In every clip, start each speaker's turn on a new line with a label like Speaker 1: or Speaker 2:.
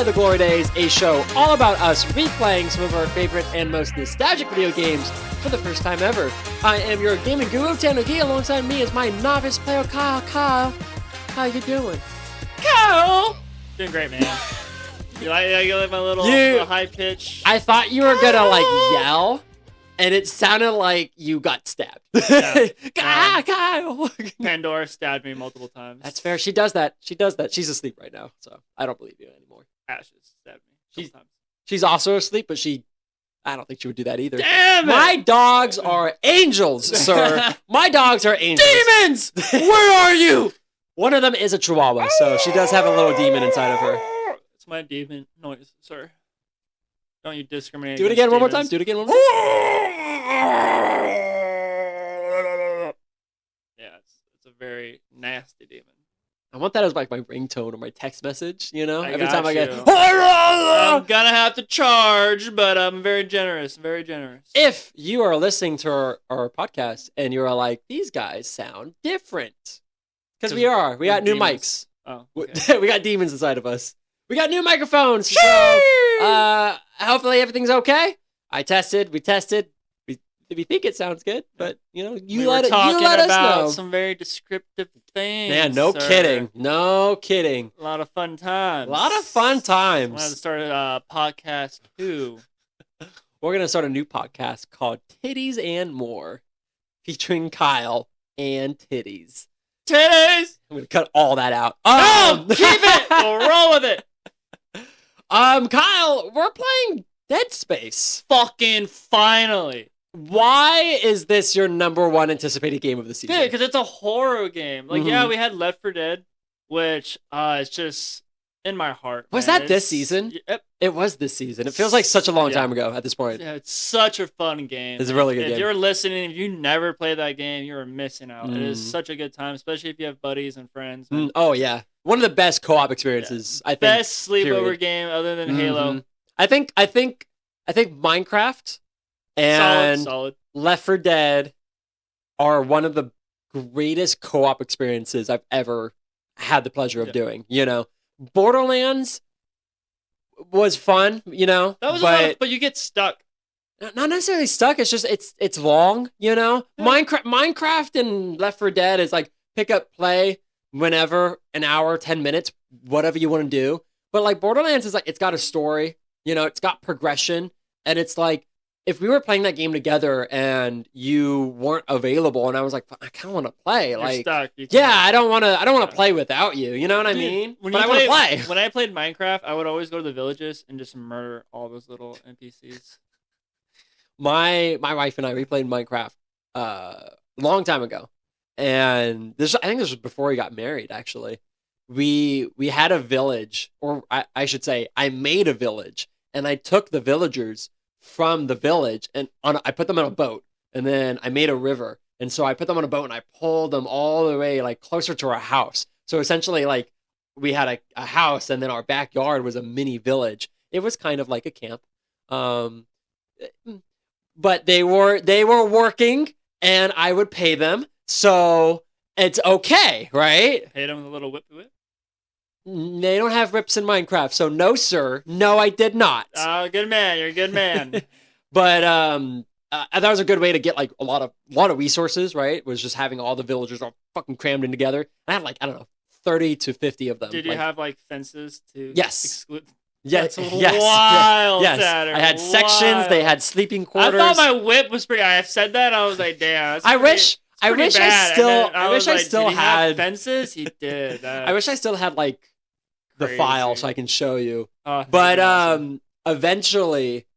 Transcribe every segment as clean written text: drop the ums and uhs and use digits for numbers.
Speaker 1: Nostalgia the Glory Days, a show all about us replaying some of our favorite and most nostalgic video games for the first time ever. I am your gaming guru, Tanner G. Alongside me is my novice player, Kyle. Kyle, how you doing? Kyle!
Speaker 2: Doing great, man. You like my little high pitch?
Speaker 1: I thought you were gonna yell, and it sounded like you got stabbed.
Speaker 2: Yeah.
Speaker 1: Kyle!
Speaker 2: Pandora stabbed me multiple times.
Speaker 1: That's fair. She does that. She's asleep right now, so I don't believe you anymore.
Speaker 2: Ashes stabbed me.
Speaker 1: She's also asleep, but I don't think she would do that either.
Speaker 2: Damn it!
Speaker 1: My dogs are angels, sir. My dogs are angels.
Speaker 2: Demons!
Speaker 1: Where are you? One of them is a chihuahua, so she does have a little demon inside of her.
Speaker 2: It's my demon noise, sir. Don't you discriminate?
Speaker 1: Do it again one more time. Do it again one more time.
Speaker 2: Yeah, it's a very nasty demon.
Speaker 1: I want that as like my ringtone or my text message, you know?
Speaker 2: I
Speaker 1: Every
Speaker 2: got
Speaker 1: time I
Speaker 2: you.
Speaker 1: get...
Speaker 2: I'm gonna have to charge, but I'm very generous. Very generous.
Speaker 1: If you are listening to our podcast and you're like, these guys sound different. Because we are. We got new mics.
Speaker 2: Oh, okay.
Speaker 1: We got demons inside of us. We got new microphones. So, hopefully everything's okay. We tested. We think it sounds good, but you know, you let us know.
Speaker 2: Some very descriptive things.
Speaker 1: Man, no kidding.
Speaker 2: A lot of fun times.
Speaker 1: A lot of fun times.
Speaker 2: I'm gonna start a podcast too.
Speaker 1: We're gonna start a new podcast called Titties and More, featuring Kyle and Titties.
Speaker 2: Titties!
Speaker 1: I'm gonna cut all that out.
Speaker 2: No, keep it. We'll roll with it.
Speaker 1: Kyle, we're playing Dead Space.
Speaker 2: Fucking finally.
Speaker 1: Why is this your number one anticipated game of the season?
Speaker 2: Dude, because it's a horror game. Yeah, we had Left 4 Dead, which is just in my heart.
Speaker 1: Was
Speaker 2: man.
Speaker 1: that this season?
Speaker 2: Yep.
Speaker 1: It was this season. It feels like such a long time ago at this point.
Speaker 2: Yeah, it's such a fun game.
Speaker 1: It's a really good game.
Speaker 2: If you're listening, if you never played that game, you're missing out. It is such a good time, especially if you have buddies and friends.
Speaker 1: Oh, yeah. One of the best co-op experiences, I think.
Speaker 2: Best sleepover game other than Halo.
Speaker 1: I think Minecraft and
Speaker 2: solid.
Speaker 1: Left 4 Dead are one of the greatest co-op experiences I've ever had the pleasure of doing. You know, Borderlands was fun, you know,
Speaker 2: that was but you get stuck.
Speaker 1: Not necessarily stuck. It's just it's long, you know. Yeah. Minecraft and Left 4 Dead is like pick up, play whenever, an hour, 10 minutes, whatever you want to do. But like Borderlands is like it's got a story, you know, it's got progression, and it's like if we were playing that game together and you weren't available, and I was like, I kind of want to play.
Speaker 2: You're stuck.
Speaker 1: I don't want to play without you. You know what I mean? But I want to play.
Speaker 2: When I played Minecraft, I would always go to the villages and just murder all those little NPCs.
Speaker 1: My wife and I, we played Minecraft a long time ago, and I think this was before we got married. Actually, we had a village, or I should say, I made a village, and I took the villagers from the village and I put them on a boat, and then I made a river, and so I put them on a boat and I pulled them all the way like closer to our house. So essentially, like we had a house, and then our backyard was a mini village. It was kind of like a camp, but they were working, and I would pay them, so it's okay, right?
Speaker 2: Paid them with a little whip.
Speaker 1: They don't have rips in Minecraft, so no, sir. No, I did not.
Speaker 2: Oh, good man. You're a good man.
Speaker 1: But that was a good way to get like a lot of resources, right? Was just having all the villagers all fucking crammed in together. I had like, I don't know, 30 to 50 of them.
Speaker 2: Did you have like fences to exclude?
Speaker 1: Yes.
Speaker 2: That's wild,
Speaker 1: yes.
Speaker 2: Tanner.
Speaker 1: I had sections. They had sleeping quarters.
Speaker 2: I thought my whip was pretty. I said that. I was like, damn.
Speaker 1: I wish I still had
Speaker 2: fences. He did.
Speaker 1: I wish I still had like the file so I can show you.
Speaker 2: But
Speaker 1: awesome. Eventually,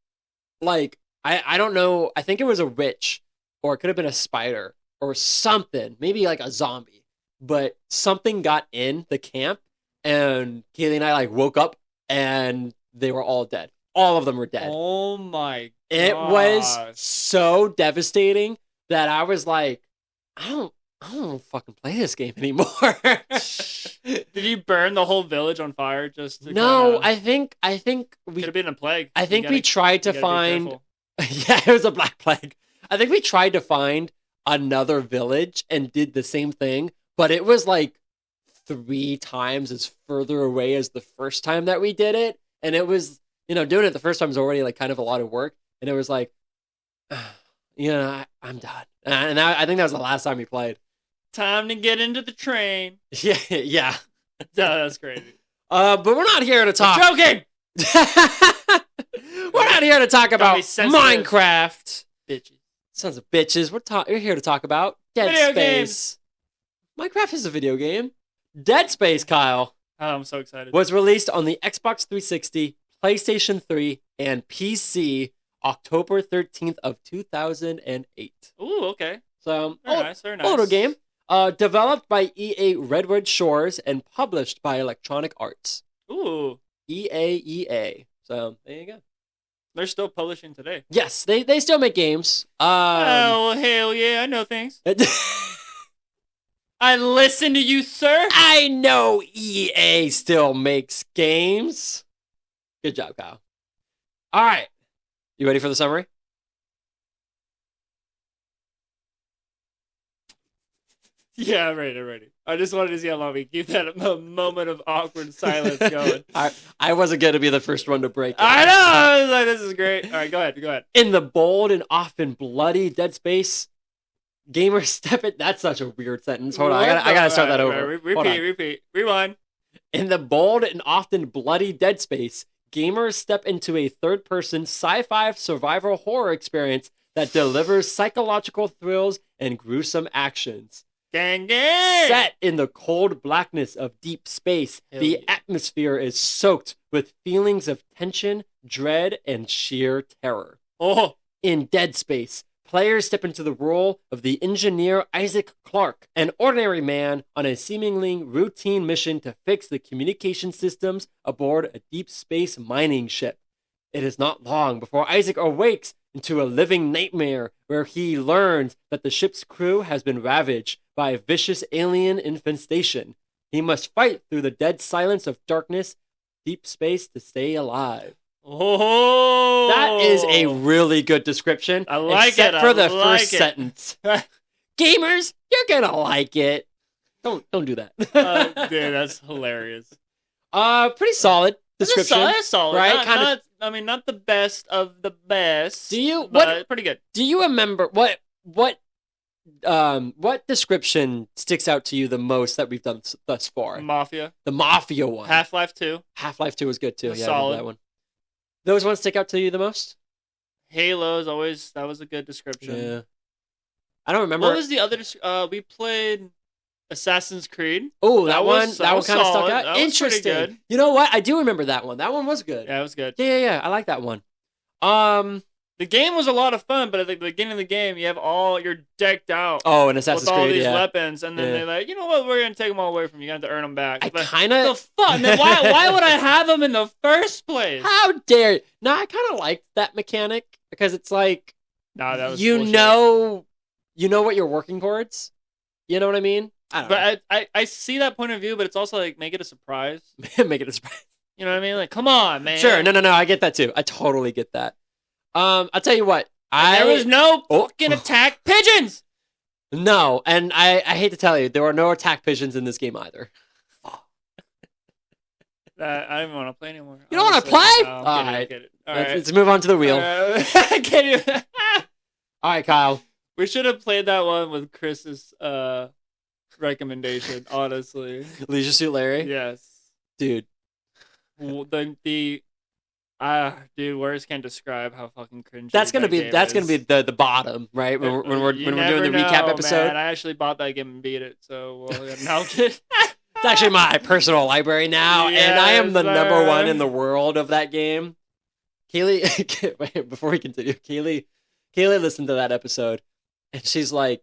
Speaker 1: like I don't know. I think it was a witch, or it could have been a spider or something. Maybe like a zombie. But something got in the camp, and Kaylee and I like woke up, and they were all dead. All of them were dead.
Speaker 2: Oh my god!
Speaker 1: It was so devastating that I was like, I don't fucking play this game anymore.
Speaker 2: Did you burn the whole village on fire just to
Speaker 1: No, I think we
Speaker 2: could have been a plague.
Speaker 1: I think we tried to find yeah, it was a black plague. I think we tried to find another village and did the same thing, but it was like 3 times as further away as the first time that we did it. And it was, doing it the first time was already like kind of a lot of work. And it was like, I'm done. And I think that was the last time we played.
Speaker 2: Time to get into the train.
Speaker 1: Yeah.
Speaker 2: No, that's crazy.
Speaker 1: But we're not here to talk.
Speaker 2: I'm joking.
Speaker 1: We're not here to talk about Minecraft.
Speaker 2: Bitches.
Speaker 1: Sons of bitches. We're here to talk about Dead
Speaker 2: Video
Speaker 1: Space.
Speaker 2: games.
Speaker 1: Minecraft is a video game. Dead Space, Kyle,
Speaker 2: Oh, I'm so excited.
Speaker 1: was released on the Xbox 360, PlayStation 3, and PC October 13th of 2008.
Speaker 2: Ooh, okay.
Speaker 1: So,
Speaker 2: Very nice.
Speaker 1: older game. Developed by EA Redwood Shores and published by Electronic Arts.
Speaker 2: Ooh.
Speaker 1: EA. So, there you go.
Speaker 2: They're still publishing today.
Speaker 1: Yes, they still make games.
Speaker 2: Oh, hell yeah, I know things. I listen to you, sir.
Speaker 1: I know EA still makes games. Good job, Kyle. All right. You ready for the summary?
Speaker 2: Yeah, I'm ready. I just wanted to see how long we keep that moment of awkward silence going.
Speaker 1: I wasn't going to be the first one to break it.
Speaker 2: I know. I was like, this is great. All right, go ahead.
Speaker 1: In the bold and often bloody Dead Space, gamers step in. That's such a weird sentence. Hold on. I gotta start that over.
Speaker 2: Repeat. Rewind.
Speaker 1: In the bold and often bloody Dead Space, gamers step into a third-person sci-fi survival horror experience that delivers psychological thrills and gruesome actions.
Speaker 2: Gang.
Speaker 1: Set in the cold blackness of deep space, the atmosphere is soaked with feelings of tension, dread, and sheer terror.
Speaker 2: Oh.
Speaker 1: In Dead Space, players step into the role of the engineer Isaac Clarke, an ordinary man on a seemingly routine mission to fix the communication systems aboard a deep space mining ship. It is not long before Isaac awakes into a living nightmare where he learns that the ship's crew has been ravaged by a vicious alien infestation. He must fight through the dead silence of darkness, deep space to stay alive.
Speaker 2: Oh,
Speaker 1: that is a really good description.
Speaker 2: I like
Speaker 1: except
Speaker 2: it.
Speaker 1: for the first sentence. Gamers, you're gonna like it. Don't do that.
Speaker 2: Dude, that's hilarious.
Speaker 1: Pretty solid description.
Speaker 2: That's solid,
Speaker 1: right?
Speaker 2: Not the best of the best.
Speaker 1: But
Speaker 2: pretty good.
Speaker 1: Do you remember what description sticks out to you the most that we've done thus far?
Speaker 2: Mafia.
Speaker 1: The Mafia one.
Speaker 2: Half-Life 2.
Speaker 1: Half-Life 2 was good too. Yeah,
Speaker 2: solid.
Speaker 1: That one. Those ones stick out to you the most?
Speaker 2: Halo is always, that was a good description.
Speaker 1: Yeah. I don't remember.
Speaker 2: What was the other? We played Assassin's Creed.
Speaker 1: Oh, that one kind of stuck out.
Speaker 2: That
Speaker 1: Interesting.
Speaker 2: Was good.
Speaker 1: You know what? I do remember that one. That one was good.
Speaker 2: Yeah, it was good.
Speaker 1: Yeah. I like that one.
Speaker 2: The game was a lot of fun, but at the beginning of the game, you're decked out.
Speaker 1: Oh, in Assassin's Creed,
Speaker 2: with all these weapons, and then they're like, you know what? We're gonna take them all away from you. You have to earn them back.
Speaker 1: I kind of
Speaker 2: the fuck. Man, why would I have them in the first place?
Speaker 1: How dare you? No, I kind of liked that mechanic because it's like,
Speaker 2: nah, that was
Speaker 1: you
Speaker 2: bullshit.
Speaker 1: know what you're working towards. You know what I mean? I don't know.
Speaker 2: But I see that point of view, but it's also like make it a surprise.
Speaker 1: Make it a surprise.
Speaker 2: You know what I mean? Like, come on, man.
Speaker 1: Sure. No. I get that too. I totally get that. I'll tell you what.
Speaker 2: There was no fucking attack pigeons.
Speaker 1: No, and I hate to tell you, there were no attack pigeons in this game either.
Speaker 2: I don't want to play anymore.
Speaker 1: You don't want to play?
Speaker 2: No,
Speaker 1: All right.
Speaker 2: Let's
Speaker 1: move on to the wheel.
Speaker 2: Can't even...
Speaker 1: All right, Kyle.
Speaker 2: We should have played that one with Chris's recommendation, honestly.
Speaker 1: Leisure Suit Larry?
Speaker 2: Yes.
Speaker 1: Dude.
Speaker 2: Dude, words can't describe how fucking cringy
Speaker 1: that's gonna be the bottom, right? When we're doing the recap episode.
Speaker 2: Man. I actually bought that game and beat it, so now it's
Speaker 1: actually my personal library now, and I am the number one in the world of that game. Kaylee, wait, before we continue, Kaylee listened to that episode, and she's like,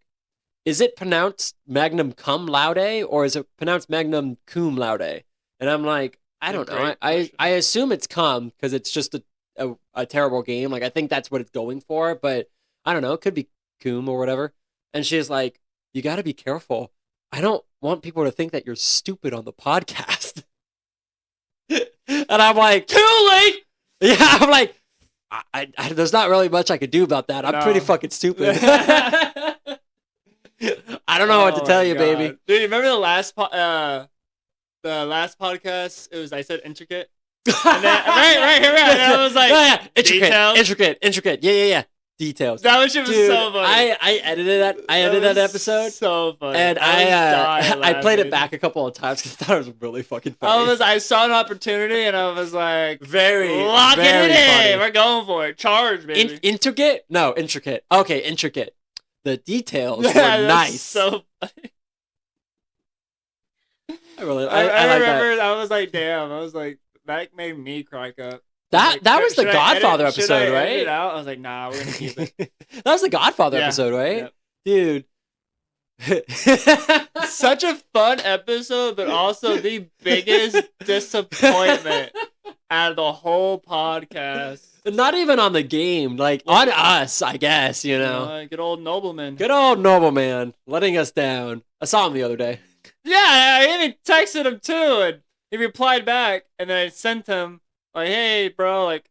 Speaker 1: "Is it pronounced Magnum cum laude or is it pronounced Magnum cum laude?" And I'm like, I don't know. I assume it's cum because it's just a terrible game. Like, I think that's what it's going for, but I don't know. It could be cum or whatever. And she's like, you got to be careful. I don't want people to think that you're stupid on the podcast. And I'm like, too late. Yeah, I'm like, I there's not really much I could do about that. I'm pretty fucking stupid. I don't know what to tell you, baby.
Speaker 2: Dude, remember the last podcast, I said intricate. And then, right here, and I was like,
Speaker 1: yeah.
Speaker 2: details?
Speaker 1: Intricate. Yeah. Details.
Speaker 2: That shit was
Speaker 1: Dude,
Speaker 2: so funny.
Speaker 1: I edited that. I edited that episode.
Speaker 2: So funny.
Speaker 1: And I played it
Speaker 2: laughing.
Speaker 1: back a couple of times because I thought it was really fucking funny.
Speaker 2: I saw an opportunity and I was like,
Speaker 1: very
Speaker 2: lock
Speaker 1: very
Speaker 2: it in.
Speaker 1: funny.
Speaker 2: We're going for it. Charge, baby.
Speaker 1: Intricate? No, intricate. Okay, intricate. The details were
Speaker 2: That's
Speaker 1: nice.
Speaker 2: So funny.
Speaker 1: I really,
Speaker 2: I
Speaker 1: like
Speaker 2: remember.
Speaker 1: that.
Speaker 2: I was like, damn. I was like, that made me crack up.
Speaker 1: That was the Godfather
Speaker 2: Should I
Speaker 1: episode,
Speaker 2: edit
Speaker 1: right?
Speaker 2: it out? I was like, nah, we're gonna keep it.
Speaker 1: That was the Godfather
Speaker 2: Yeah.
Speaker 1: episode, right?
Speaker 2: Yep.
Speaker 1: Dude.
Speaker 2: Such a fun episode, but also the biggest disappointment out of the whole podcast.
Speaker 1: Not even on the game, like on us, I guess, you know.
Speaker 2: Good old nobleman.
Speaker 1: Good old nobleman letting us down. I saw him the other day.
Speaker 2: Yeah, I even texted him too, and he replied back, and then I sent him like, "Hey, bro, like,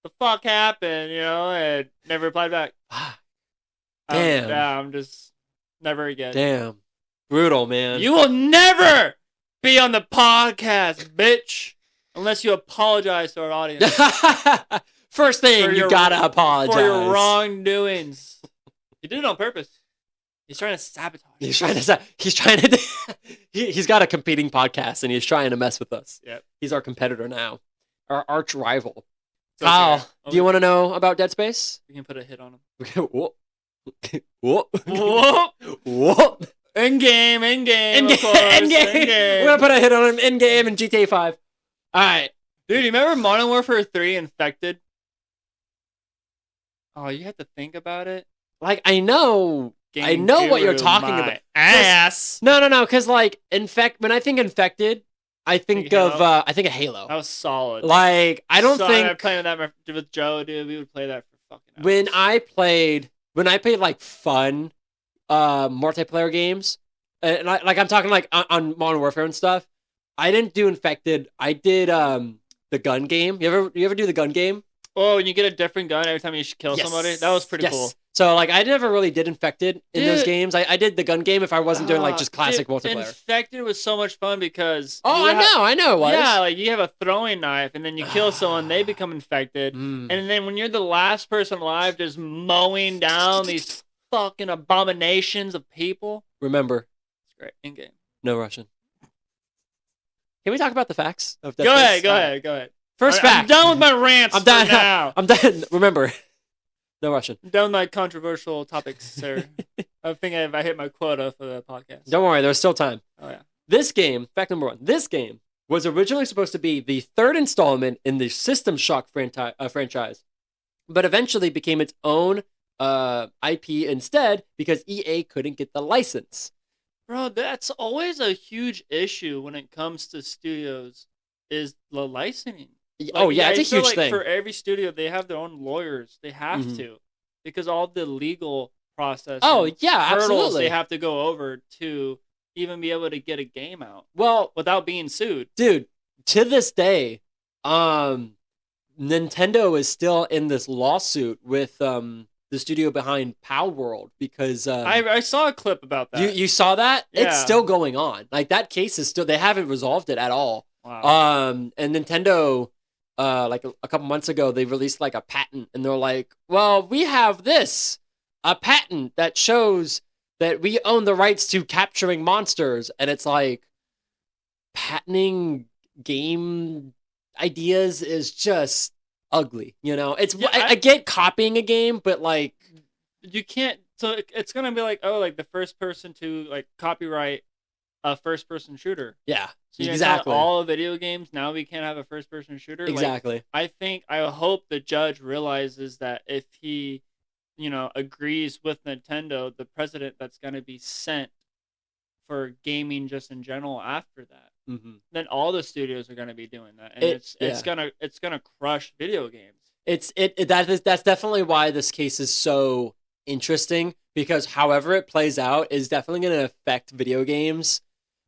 Speaker 2: the fuck happened?" You know, and never replied back.
Speaker 1: Damn.
Speaker 2: I'm just never again.
Speaker 1: Damn. Brutal, man.
Speaker 2: You will never be on the podcast, bitch, unless you apologize to our audience
Speaker 1: First thing, you gotta apologize.
Speaker 2: for your wrongdoings. You did it on purpose. He's trying to sabotage.
Speaker 1: He's got a competing podcast and he's trying to mess with us.
Speaker 2: Yep.
Speaker 1: He's our competitor now. Our arch rival.
Speaker 2: It's
Speaker 1: Kyle,
Speaker 2: okay.
Speaker 1: do you want to know about Dead Space?
Speaker 2: We can put a hit on him.
Speaker 1: Whoop. Whoop.
Speaker 2: Whoop.
Speaker 1: Whoop.
Speaker 2: In game. Of course.
Speaker 1: In-game. We're gonna put a hit on him in game in GTA 5. Alright.
Speaker 2: Dude, you remember Modern Warfare 3 Infected? Oh, you have to think about it.
Speaker 1: Like, I know what you're talking about.
Speaker 2: Ass.
Speaker 1: No, because like when I think infected, I think of
Speaker 2: Halo?
Speaker 1: I think of Halo.
Speaker 2: That was solid.
Speaker 1: Like I don't
Speaker 2: I
Speaker 1: think
Speaker 2: playing that with Joe, dude. We would play that for fucking hours.
Speaker 1: when I played like fun multiplayer games, and I'm talking like on Modern Warfare and stuff. I didn't do infected. I did the gun game. You ever do the gun game?
Speaker 2: Oh, when you get a different gun every time you kill somebody, that was pretty cool.
Speaker 1: So like I never really did infected in those
Speaker 2: Dude.
Speaker 1: games. I did the gun game if I wasn't doing like just classic multiplayer.
Speaker 2: Infected was so much fun because
Speaker 1: I know it was.
Speaker 2: Yeah, like you have a throwing knife and then you kill someone, they become infected, and then when you're the last person alive, just mowing down these fucking abominations of people.
Speaker 1: Remember,
Speaker 2: It's great in game.
Speaker 1: No Russian. Can we talk about the facts of Dead
Speaker 2: Go
Speaker 1: Space?
Speaker 2: ahead.
Speaker 1: First
Speaker 2: I'm
Speaker 1: fact.
Speaker 2: done with my rants.
Speaker 1: I'm done
Speaker 2: for now.
Speaker 1: I'm done. Remember, no Russian.
Speaker 2: I'm done with my controversial topics, sir. I think I hit my quota for the podcast.
Speaker 1: Don't worry, there's still time.
Speaker 2: Oh yeah.
Speaker 1: This game, fact number 1. This game was originally supposed to be the third installment in the System Shock franchise, but eventually became its own IP instead because EA couldn't get the license.
Speaker 2: Bro, that's always a huge issue when it comes to studios, is the licensing.
Speaker 1: It's a
Speaker 2: feel
Speaker 1: huge
Speaker 2: like
Speaker 1: thing.
Speaker 2: For every studio, they have their own lawyers. They have to, because all the legal process. Hurdles
Speaker 1: absolutely.
Speaker 2: they have to go over to even be able to get a game out.
Speaker 1: Well,
Speaker 2: without being sued.
Speaker 1: Dude, to this day, Nintendo is still in this lawsuit with the studio behind Pow World because
Speaker 2: I saw a clip about that.
Speaker 1: You saw that?
Speaker 2: Yeah.
Speaker 1: It's still going on. Like that case is still, they haven't resolved it at all.
Speaker 2: Wow.
Speaker 1: And Nintendo like a couple months ago they released like a patent and they're like, well, we have a patent that shows that we own the rights to capturing monsters, and it's like patenting game ideas is just ugly, you know? It's I get copying a game, but like
Speaker 2: you can't, so it's gonna be like, oh, like the first person to like copyright a first person shooter.
Speaker 1: Yeah.
Speaker 2: So
Speaker 1: exactly.
Speaker 2: All video games now we can't have a first person shooter.
Speaker 1: Exactly.
Speaker 2: Like, I hope the judge realizes that if he, agrees with Nintendo, the precedent that's going to be sent for gaming just in general after that, then all the studios are going to be doing that, and it's gonna crush video games.
Speaker 1: That's definitely why this case is so interesting, because however it plays out is definitely going to affect video games.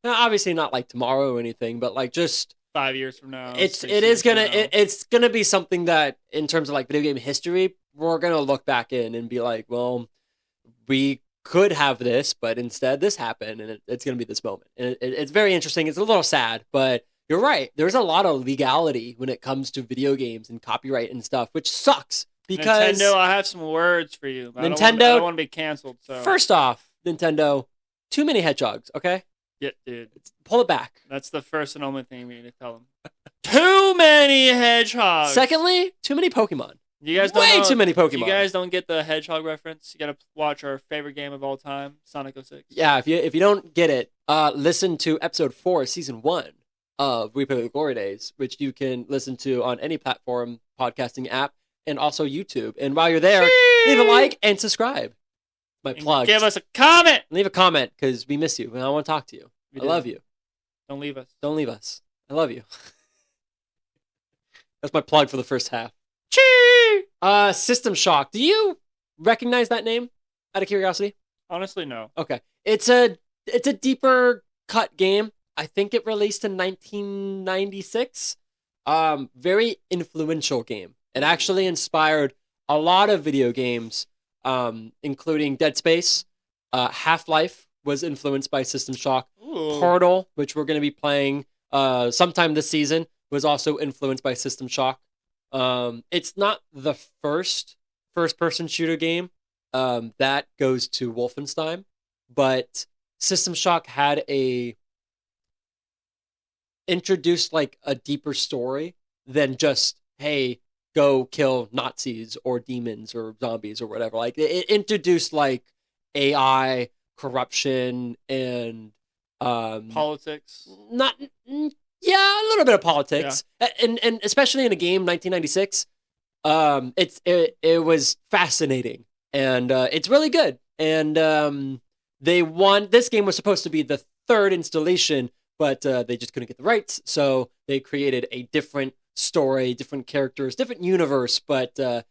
Speaker 1: Now, obviously not like tomorrow or anything, but like just
Speaker 2: 5 years from now.
Speaker 1: It's gonna be something that in terms of like video game history, we're gonna look back in and be like, well, we could have this, but instead this happened, and it's gonna be this moment. And it's very interesting. It's a little sad, but You're right. There's a lot of legality when it comes to video games and copyright and stuff, which sucks because
Speaker 2: Nintendo, I have some words for you. But
Speaker 1: Nintendo,
Speaker 2: I don't want to be canceled. So
Speaker 1: first off, Nintendo, too many hedgehogs. Okay,
Speaker 2: yeah, dude,
Speaker 1: pull it back.
Speaker 2: that's the first and only thing we need to tell them. Too many hedgehogs.
Speaker 1: Secondly, too many Pokemon.
Speaker 2: You guys don't
Speaker 1: Way
Speaker 2: know,
Speaker 1: too many Pokemon.
Speaker 2: You guys don't get the hedgehog reference. You gotta watch our favorite game of all time, Sonic 06.
Speaker 1: Yeah, if you don't get it, listen to episode 4, season 1 of We Play the Glory Days, which you can listen to on any platform podcasting app and also YouTube. And while you're there, leave a like and subscribe. My plug.
Speaker 2: Give us a comment.
Speaker 1: Leave a comment because we miss you and I want to talk to you. I love you.
Speaker 2: Don't leave us.
Speaker 1: Don't leave us. I love you. That's my plug for the first half. System Shock. Do you recognize that name? Out of curiosity.
Speaker 2: Honestly, no.
Speaker 1: Okay. It's a deeper cut game. I think it released in 1996. Very influential game. It actually inspired a lot of video games, including Dead Space. Half-Life was influenced by System Shock.
Speaker 2: Ooh.
Speaker 1: Portal, which we're going to be playing sometime this season, was also influenced by System Shock. It's not the first-person shooter game. That goes to Wolfenstein, but System Shock had introduced like a deeper story than just, hey, go kill Nazis or demons or zombies or whatever. Like it introduced like AI, corruption, and
Speaker 2: politics.
Speaker 1: Yeah, a little bit of politics, and especially in a game 1996, it was fascinating, and it's really good. And this game was supposed to be the third installation, but they just couldn't get the rights, so they created a different story, different characters, different universe, but the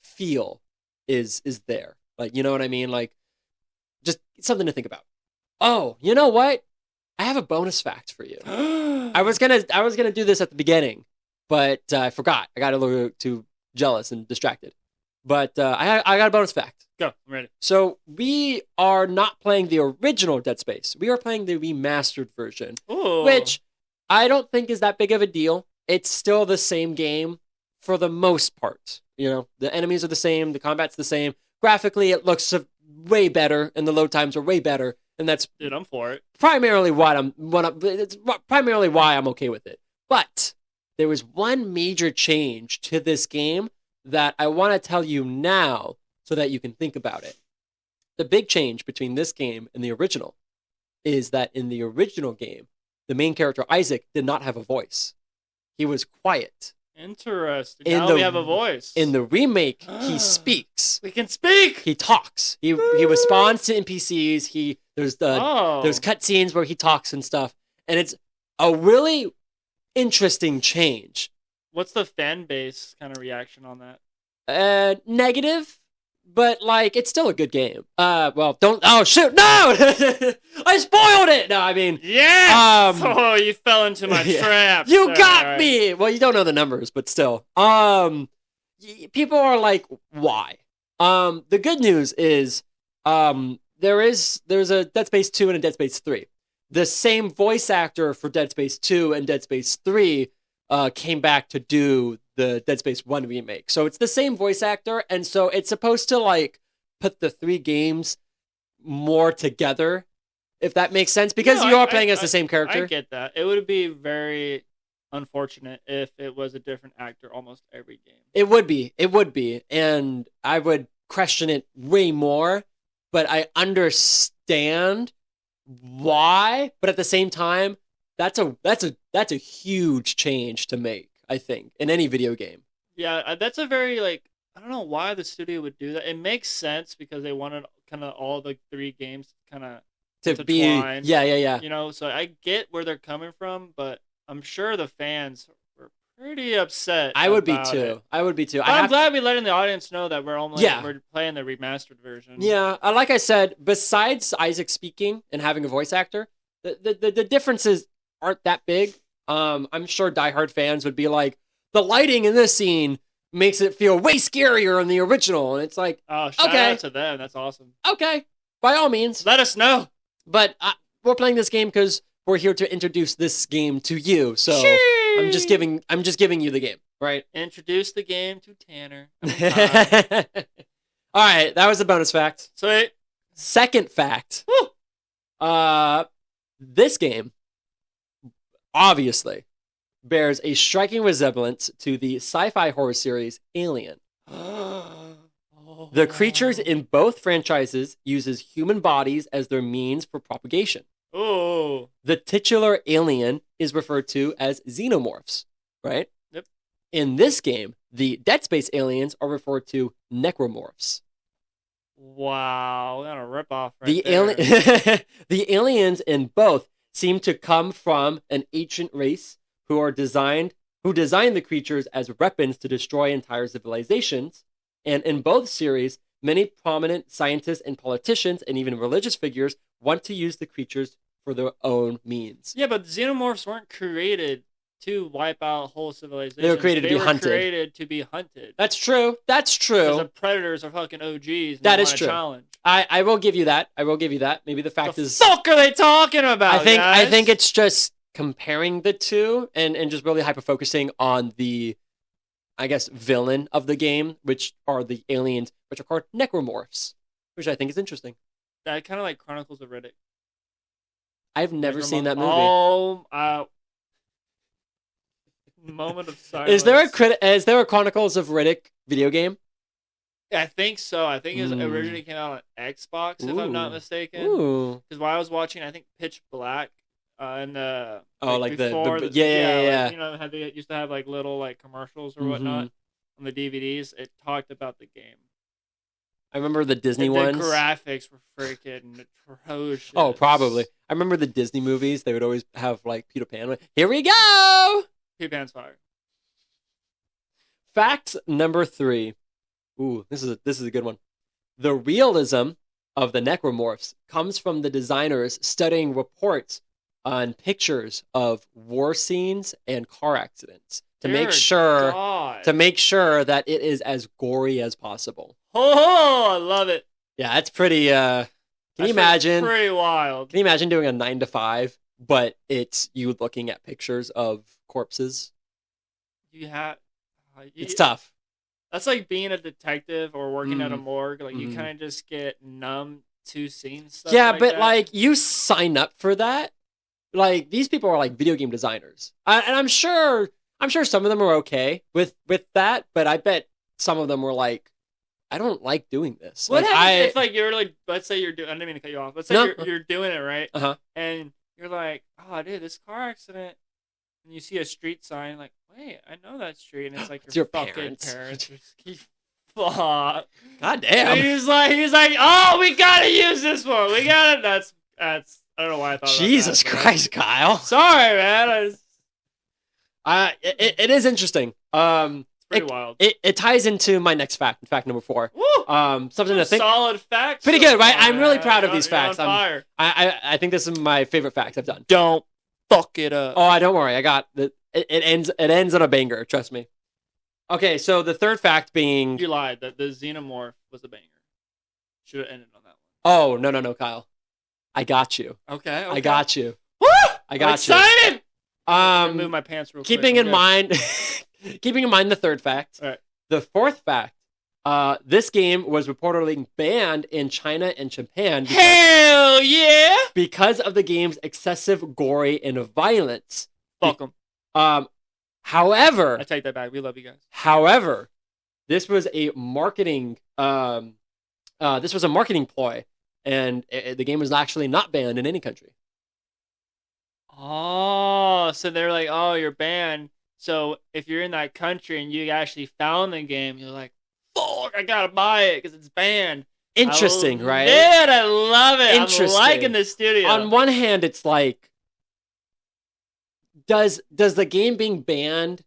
Speaker 1: feel is there. Like, you know what I mean? Like, just something to think about. Oh, you know what? I have a bonus fact for you. I was gonna do this at the beginning, but I forgot. I got a little too jealous and distracted. But I got a bonus fact.
Speaker 2: Go, I'm ready.
Speaker 1: So we are not playing the original Dead Space. We are playing the remastered version,
Speaker 2: Ooh.
Speaker 1: which I don't think is that big of a deal. It's still the same game for the most part. You know, the enemies are the same, the combat's the same. Graphically, it looks way better, and the load times are way better. And that's
Speaker 2: dude, I'm for it.
Speaker 1: Primarily why I'm okay with it. But there was one major change to this game that I want to tell you now so that you can think about it. The big change between this game and the original is that in the original game, the main character Isaac did not have a voice. He was quiet.
Speaker 2: Interesting. Now we have a voice.
Speaker 1: In the remake, he speaks.
Speaker 2: We can speak.
Speaker 1: He talks. He responds to NPCs. There's cutscenes where he talks and stuff, and it's a really interesting change.
Speaker 2: What's the fan base kind of reaction on that?
Speaker 1: Negative, but like it's still a good game. Well, don't. Oh shoot! No, I spoiled it. No, I mean,
Speaker 2: yeah. Oh, you fell into my trap.
Speaker 1: You got me. Well, you don't know the numbers, but still. People are like, why? The good news is, there's a Dead Space 2 and a Dead Space 3. The same voice actor for Dead Space 2 and Dead Space 3 came back to do the Dead Space 1 remake. So it's the same voice actor, and so it's supposed to like put the three games more together, if that makes sense, because you are playing as the same character.
Speaker 2: I get that. It would be very unfortunate if it was a different actor almost every game.
Speaker 1: It would be, and I would question it way more, but I understand why, but at the same time, that's a huge change to make, I think, in any video game.
Speaker 2: Yeah, that's a very, like, I don't know why the studio would do that. It makes sense because they wanted kind of all the three games kind of
Speaker 1: to be, yeah.
Speaker 2: You know, so I get where they're coming from, but I'm sure the fans were pretty upset.
Speaker 1: I would be too.
Speaker 2: But I'm glad we letting the audience know that we're playing the remastered version.
Speaker 1: Yeah, like I said, besides Isaac speaking and having a voice actor, the differences aren't that big. I'm sure diehard fans would be like, the lighting in this scene makes it feel way scarier in the original, and it's like,
Speaker 2: oh, shout out to them. That's awesome.
Speaker 1: Okay, by all means,
Speaker 2: let us know.
Speaker 1: But we're playing this game because we're here to introduce this game to you. So I'm just giving you the game, right?
Speaker 2: Introduce the game to Tanner.
Speaker 1: All right, that was the bonus fact.
Speaker 2: Sweet.
Speaker 1: Second fact. This game obviously bears a striking resemblance to the sci-fi horror series Alien. The creatures in both franchises uses human bodies as their means for propagation.
Speaker 2: Oh.
Speaker 1: The titular alien is referred to as xenomorphs, right?
Speaker 2: Yep.
Speaker 1: In this game, the Dead Space aliens are referred to necromorphs.
Speaker 2: Wow, got a ripoff right
Speaker 1: The
Speaker 2: there.
Speaker 1: The aliens in both seem to come from an ancient race who designed the creatures as weapons to destroy entire civilizations. And in both series, many prominent scientists and politicians and even religious figures want to use the creatures for their own means.
Speaker 2: Yeah, but the xenomorphs weren't created to wipe out whole civilizations.
Speaker 1: They were created to be hunted.
Speaker 2: They were created to be hunted.
Speaker 1: That's true.
Speaker 2: Because the predators are fucking OGs.
Speaker 1: That is true.
Speaker 2: Challenge.
Speaker 1: I will give you that. Maybe the fact is...
Speaker 2: The fuck are they talking about,
Speaker 1: I think it's just comparing the two and just really hyper-focusing on the, I guess, villain of the game, which are the aliens, which are called necromorphs, which I think is interesting.
Speaker 2: That kind of like Chronicles of Riddick.
Speaker 1: I've never seen that movie.
Speaker 2: Oh, moment of silence.
Speaker 1: Is there a Chronicles of Riddick video game?
Speaker 2: I think so. I think it originally came out on Xbox, if I'm not mistaken.
Speaker 1: Ooh.
Speaker 2: Because while I was watching, I think Pitch Black, and the
Speaker 1: like
Speaker 2: before
Speaker 1: yeah.
Speaker 2: Like, you know, they used to have like little like commercials or whatnot on the DVDs. It talked about the game.
Speaker 1: I remember the Disney
Speaker 2: the
Speaker 1: ones.
Speaker 2: The graphics were freaking atrocious.
Speaker 1: Oh, probably. I remember the Disney movies. They would always have like Peter Pan. Here we go.
Speaker 2: Peter Pan's fire.
Speaker 1: Fact number 3. Ooh, this is a good one. The realism of the necromorphs comes from the designers studying reports on pictures of war scenes and car accidents to make sure that it is as gory as possible.
Speaker 2: Oh, I love it.
Speaker 1: Yeah, that's pretty. Can you imagine?
Speaker 2: Pretty wild.
Speaker 1: Can you imagine doing a 9 to 5, but it's you looking at pictures of corpses? It's tough.
Speaker 2: That's like being a detective or working at a morgue. Like you kind of just get numb to seeing stuff.
Speaker 1: Yeah,
Speaker 2: like
Speaker 1: but
Speaker 2: that.
Speaker 1: like you sign up for that. Like these people are like video game designers, and I'm sure some of them are okay with that. But I bet some of them were like, I don't like doing this.
Speaker 2: What happens if like you're like, let's say you're doing, I didn't mean to cut you off. Let's say you're doing it right, and you're like, oh dude, this car accident, and you see a street sign, like, wait, I know that street, and it's like your fucking parents. Fuck.
Speaker 1: God damn.
Speaker 2: And he's like, oh, we gotta use this one. We gotta. That's. I don't know why I thought.
Speaker 1: Jesus
Speaker 2: about that,
Speaker 1: Christ, Kyle.
Speaker 2: Sorry, man.
Speaker 1: It is interesting.
Speaker 2: It's pretty wild.
Speaker 1: It ties into my next fact number 4.
Speaker 2: Woo!
Speaker 1: Something to think.
Speaker 2: Solid facts.
Speaker 1: Pretty good, right? I'm really proud of these
Speaker 2: You're
Speaker 1: facts.
Speaker 2: on fire.
Speaker 1: I think this is my favorite facts I've done.
Speaker 2: Don't fuck it up.
Speaker 1: Oh, don't worry. I got it. It ends on a banger. Trust me. Okay, so the third fact being...
Speaker 2: You lied. The xenomorph was a banger. Should have ended on that
Speaker 1: Oh,
Speaker 2: one.
Speaker 1: no, Kyle. I got you.
Speaker 2: Okay.
Speaker 1: I got you.
Speaker 2: Woo!
Speaker 1: I got
Speaker 2: you. Excited!
Speaker 1: Move
Speaker 2: my pants real
Speaker 1: keeping
Speaker 2: quick.
Speaker 1: Keeping in mind the third fact,
Speaker 2: all right.
Speaker 1: The fourth fact, this game was reportedly banned in China and Japan.
Speaker 2: Hell yeah!
Speaker 1: Because of the game's excessive gory and violence.
Speaker 2: Fuck them.
Speaker 1: However,
Speaker 2: I take that back. We love you guys.
Speaker 1: However, this was a marketing ploy, and the game was actually not banned in any country.
Speaker 2: Oh, so they're like, oh, you're banned. So if you're in that country and you actually found the game, you're like, fuck, I gotta buy it because it's banned.
Speaker 1: Interesting, right?
Speaker 2: Dude, I love it. I'm liking the studio.
Speaker 1: On one hand, it's like, does the game being banned,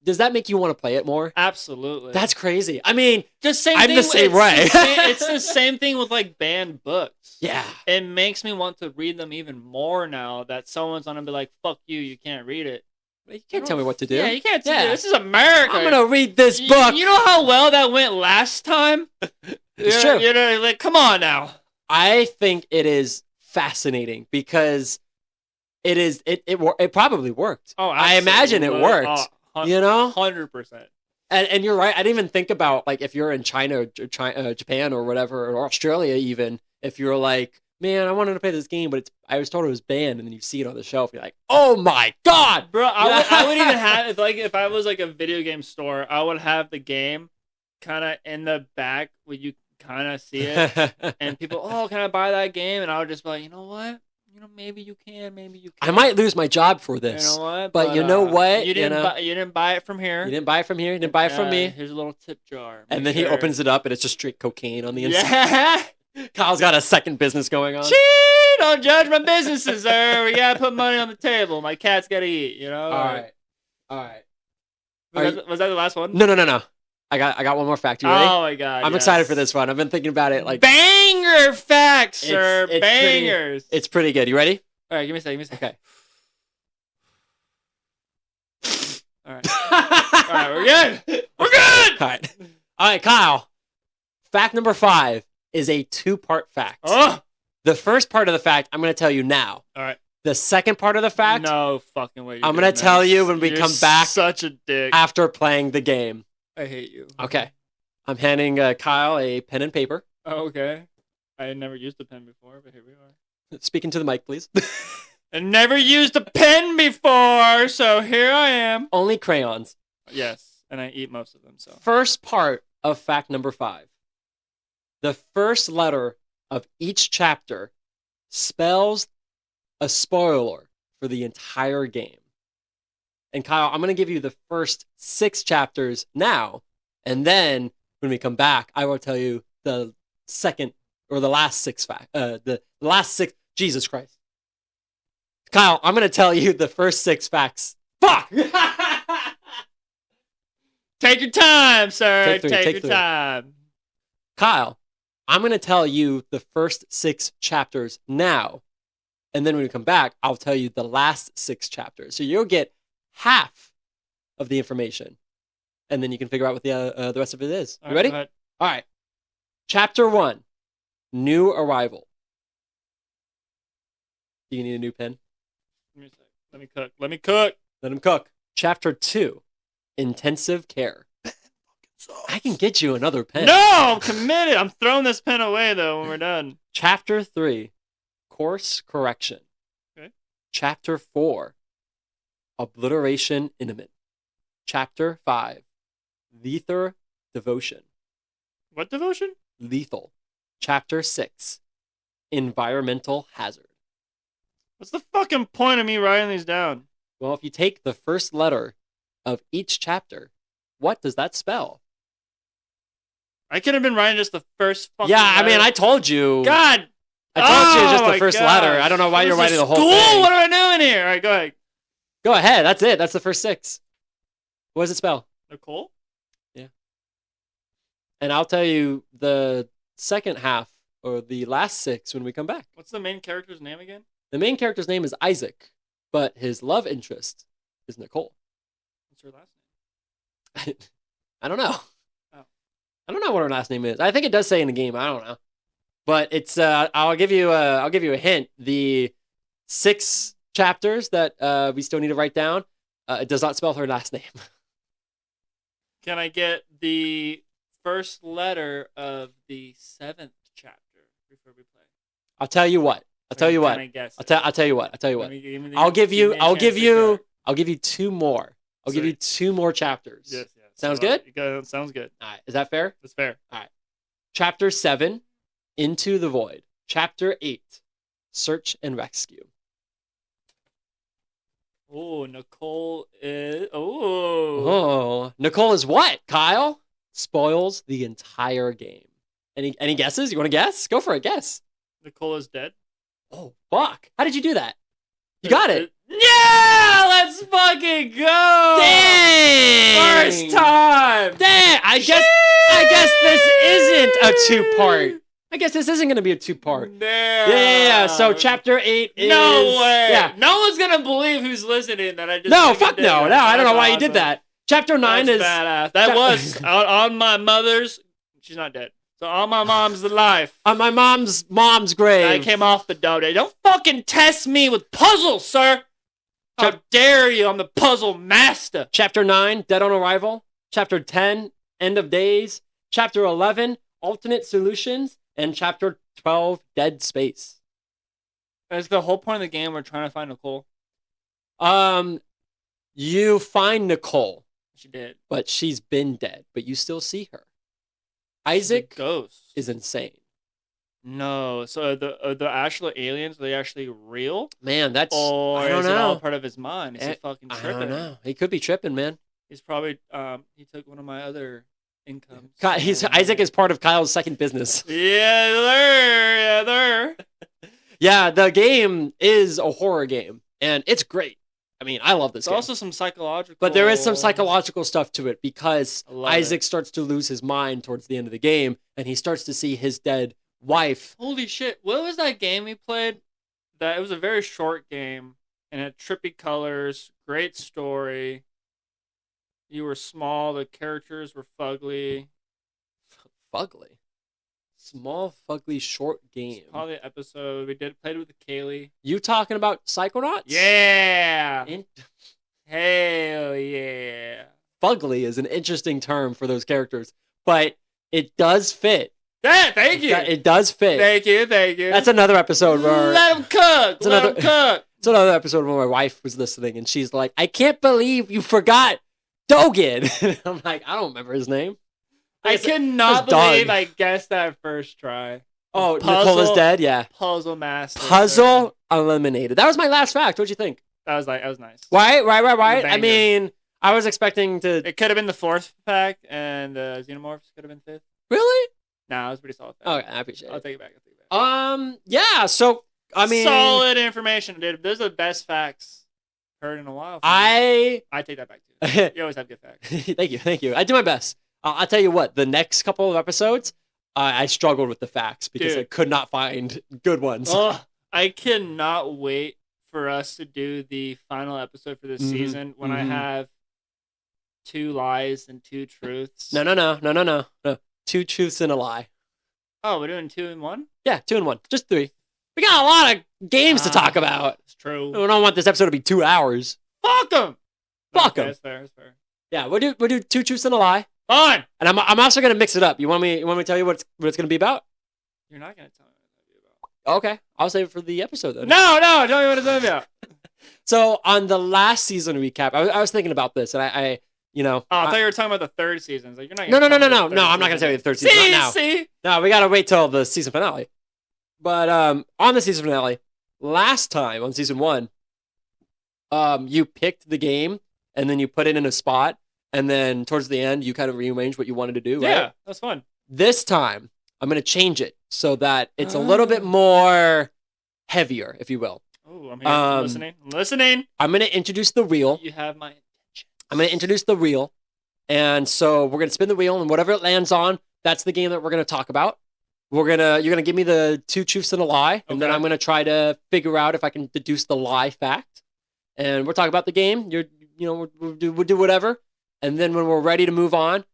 Speaker 1: does that make you want to play it more?
Speaker 2: Absolutely.
Speaker 1: That's crazy. I mean,
Speaker 2: I'm
Speaker 1: the same way.
Speaker 2: It's the same thing with like banned books.
Speaker 1: Yeah.
Speaker 2: It makes me want to read them even more now that someone's gonna be like, fuck you can't read it.
Speaker 1: You can't tell me what to do.
Speaker 2: Yeah, you can't tell me. This is America.
Speaker 1: I'm gonna read this book.
Speaker 2: You know how well that went last time?
Speaker 1: It's true.
Speaker 2: Like, come on now.
Speaker 1: I think it is fascinating because it is. It probably worked.
Speaker 2: Oh,
Speaker 1: I imagine it worked. You know,
Speaker 2: 100%.
Speaker 1: And you're right. I didn't even think about like if you're in China, or Japan, or whatever, or Australia, even if you're like, man, I wanted to play this game, but I was told it was banned, and then you see it on the shelf, you're like, oh my god,
Speaker 2: bro! I would even have if I was like a video game store, I would have the game kind of in the back where you kind of see it, and people, oh, can I buy that game? And I would just be like, you know what? Maybe you can, maybe you can.
Speaker 1: I might lose my job for this.
Speaker 2: You know what?
Speaker 1: But you know what?
Speaker 2: You didn't buy it from here.
Speaker 1: You didn't buy it from here. You didn't buy it from me.
Speaker 2: Here's a little tip jar.
Speaker 1: And then he opens it up, and it's just straight cocaine on the inside.
Speaker 2: Yeah.
Speaker 1: Kyle's got a second business going on.
Speaker 2: Chee! Don't judge my businesses, sir. We gotta put money on the table. My cat's gotta eat. All
Speaker 1: right.
Speaker 2: Was that the last one?
Speaker 1: No. I got one more fact. You ready?
Speaker 2: Oh my god!
Speaker 1: I'm excited for this one. I've been thinking about it like
Speaker 2: banger facts, sir.
Speaker 1: It's
Speaker 2: Bangers.
Speaker 1: It's pretty good. You ready?
Speaker 2: All right, give me a second.
Speaker 1: Okay.
Speaker 2: All right, we're good. We're good.
Speaker 1: All right, Kyle. Fact number 5 is a 2-part fact.
Speaker 2: Oh.
Speaker 1: The first part of the fact I'm going to tell you now.
Speaker 2: All right.
Speaker 1: The second part of the fact,
Speaker 2: no fucking way.
Speaker 1: I'm going to tell you when we come back.
Speaker 2: Such a dick.
Speaker 1: After playing the game.
Speaker 2: I hate you.
Speaker 1: Okay. I'm handing Kyle a pen and paper.
Speaker 2: Oh, okay. I had never used a pen before, but here we are.
Speaker 1: Speaking to the mic, please.
Speaker 2: I never used a pen before, so here I am.
Speaker 1: Only crayons.
Speaker 2: Yes, and I eat most of them. So
Speaker 1: first part of fact number 5. The first letter of each chapter spells a spoiler for the entire game. And Kyle, I'm going to give you the first 6 chapters now, and then when we come back, I will tell you the second or the last 6 the last 6. Jesus Christ. Kyle, I'm going to tell you the first 6 facts. Fuck!
Speaker 2: Take your time, sir. Take your
Speaker 1: 3.
Speaker 2: time.
Speaker 1: Kyle, I'm going to tell you the first 6 chapters now. And then when we come back, I'll tell you the last 6 chapters. So you'll get half of the information. And then you can figure out what the rest of it is. You ready?
Speaker 2: All
Speaker 1: right. Chapter 1, New Arrival. Do you need a new pen?
Speaker 2: Let me cook.
Speaker 1: Let him cook. Chapter 2, Intensive Care. I can get you another pen.
Speaker 2: No, I'm committed. I'm throwing this pen away, though, when we're done.
Speaker 1: Chapter 3, Course Correction.
Speaker 2: Okay.
Speaker 1: Chapter 4, Obliteration Intimate. Chapter 5, Lethal Devotion.
Speaker 2: What devotion?
Speaker 1: Lethal. Chapter 6, Environmental Hazard.
Speaker 2: What's the fucking point of me writing these down?
Speaker 1: Well, if you take the first letter of each chapter, what does that spell?
Speaker 2: I could have been writing just the first fucking
Speaker 1: Yeah,
Speaker 2: letter.
Speaker 1: I mean, I told you.
Speaker 2: God!
Speaker 1: I told you just the first letter. I don't know why you're writing the whole thing.
Speaker 2: What am I doing here? All right, go ahead.
Speaker 1: Go ahead. That's it. That's the first 6. What does it spell?
Speaker 2: Nicole?
Speaker 1: Yeah. And I'll tell you the second half or the last 6 when we come back.
Speaker 2: What's the main character's name again?
Speaker 1: The main character's name is Isaac, but his love interest is Nicole.
Speaker 2: What's her last name?
Speaker 1: I don't know.
Speaker 2: Oh.
Speaker 1: I don't know what her last name is. I think it does say in the game. I don't know. But it's I'll give you a hint. The 6 chapters that we still need to write down, it does not spell her last name.
Speaker 2: Can I get the first letter of the 7th chapter before we play?
Speaker 1: I'll tell you what. I'll tell you what. I'll tell you what. I'll give you 2 more. I'll give you 2 more chapters.
Speaker 2: Yes.
Speaker 1: Sounds good?
Speaker 2: Sounds good.
Speaker 1: All right. Is that fair?
Speaker 2: That's fair.
Speaker 1: All right. Chapter 7, Into the Void. Chapter 8, Search and Rescue.
Speaker 2: Oh, Nicole is...
Speaker 1: Nicole is what, Kyle? Spoils the entire game. Any guesses? You want to guess? Go for it. Guess.
Speaker 2: Nicole is dead.
Speaker 1: Oh, fuck. How did you do that? You got it.
Speaker 2: Yeah! Let's fucking go!
Speaker 1: Dang!
Speaker 2: First time!
Speaker 1: Dang! I guess this isn't a 2-part. I guess this isn't going to be a 2-part. Yeah. So chapter 8 is...
Speaker 2: No way!
Speaker 1: Yeah.
Speaker 2: No one's going to believe who's listening that I just...
Speaker 1: No, fuck no. No, I don't know why you did that. Chapter 9
Speaker 2: That's
Speaker 1: is...
Speaker 2: badass. That was on my mother's... She's not dead. So on my mom's life.
Speaker 1: On my mom's grave.
Speaker 2: I came off the dough day. Don't fucking test me with puzzles, sir. How dare you? I'm the puzzle master.
Speaker 1: Chapter 9, Dead on Arrival. Chapter 10, End of Days. Chapter 11, Alternate Solutions. And Chapter 12, Dead Space.
Speaker 2: Is the whole point of the game we're trying to find Nicole?
Speaker 1: You find Nicole.
Speaker 2: She did.
Speaker 1: But she's been dead. But you still see her. Isaac
Speaker 2: ghost
Speaker 1: is insane.
Speaker 2: No. So the actual aliens, are they actually real?
Speaker 1: Man, that's...
Speaker 2: Or
Speaker 1: I don't
Speaker 2: is
Speaker 1: know.
Speaker 2: it all part of his mind? Is he fucking tripping?
Speaker 1: I don't know. He could be tripping, man.
Speaker 2: He's probably... he took one of my other incomes.
Speaker 1: Isaac is part of Kyle's second business.
Speaker 2: Yeah, there.
Speaker 1: Yeah, the game is a horror game, and it's great. I mean, I love this game.
Speaker 2: There's also some psychological...
Speaker 1: But there is some psychological stuff to it, because Isaac
Speaker 2: it.
Speaker 1: starts to lose his mind towards the end of the game, and he starts to see his dead wife.
Speaker 2: Holy shit. What was that game we played? It was a very short game, and it had trippy colors, great story. You were small, the characters were fugly.
Speaker 1: Fugly? Small, fugly, short game.
Speaker 2: Probably the episode we played with Kaylee.
Speaker 1: You talking about Psychonauts?
Speaker 2: Yeah! Hell yeah.
Speaker 1: Fugly is an interesting term for those characters, but it does fit.
Speaker 2: Yeah, thank you.
Speaker 1: It does fit.
Speaker 2: Thank you.
Speaker 1: That's another episode where...
Speaker 2: Let him cook! Let him cook!
Speaker 1: It's another episode where my wife was listening, and she's like, I can't believe you forgot Dogen. I'm like, I don't remember his name.
Speaker 2: I cannot believe I guessed that first try.
Speaker 1: Oh, Nicole is dead? Yeah.
Speaker 2: Puzzle master.
Speaker 1: Puzzle eliminated. That was my last fact. What'd you think?
Speaker 2: That was nice.
Speaker 1: Right. I mean, I was expecting to...
Speaker 2: It could have been the fourth fact, and Xenomorphs could have been fifth.
Speaker 1: Really?
Speaker 2: Nah, it was pretty solid.
Speaker 1: Okay, I appreciate it.
Speaker 2: I'll take it back.
Speaker 1: Yeah, so, I mean...
Speaker 2: Solid information, dude. Those are the best facts heard in a while.
Speaker 1: I
Speaker 2: take that back, too. You always have good facts.
Speaker 1: Thank you. I do my best. I'll tell you what, the next couple of episodes, I struggled with the facts because I could not find good ones.
Speaker 2: Oh, I cannot wait for us to do the final episode for this season when I have 2 lies and 2 truths.
Speaker 1: No. 2 truths and a lie.
Speaker 2: Oh, we're doing 2 and 1?
Speaker 1: Yeah, 2 and 1. Just 3. We got a lot of games to talk about.
Speaker 2: It's true.
Speaker 1: We don't want this episode to be 2 hours.
Speaker 2: Fuck them.
Speaker 1: Fuck them.
Speaker 2: That's fair.
Speaker 1: Yeah, we'll do 2 truths and a lie.
Speaker 2: Fine.
Speaker 1: And I'm also gonna mix it up. You want me to tell you what it's gonna be about?
Speaker 2: You're not gonna tell me what it's gonna be about.
Speaker 1: Okay, I'll save it for the episode then.
Speaker 2: No, tell me what it's gonna be about.
Speaker 1: So on the last season recap, I was thinking about this, and I
Speaker 2: thought you were talking about the third season. Like, you're not.
Speaker 1: No. I'm not gonna tell you the third season. Not now.
Speaker 2: See.
Speaker 1: No, we gotta wait till the season finale. But on the season finale, last time on season 1, you picked the game and then you put it in a spot. And then towards the end, you kind of rearrange what you wanted to do, right?
Speaker 2: Yeah, that's fun.
Speaker 1: This time, I'm going to change it so that it's a little bit more heavier, if you will.
Speaker 2: Oh, I'm here. I'm listening.
Speaker 1: I'm going to introduce the wheel.
Speaker 2: You have my attention.
Speaker 1: I'm going to introduce the wheel. And so we're going to spin the wheel, and whatever it lands on, that's the game that we're going to talk about. You're going to give me the 2 truths and a lie, and then I'm going to try to figure out if I can deduce the lie fact. And we'll talk about the game. We'll do whatever. And then when we're ready to move on,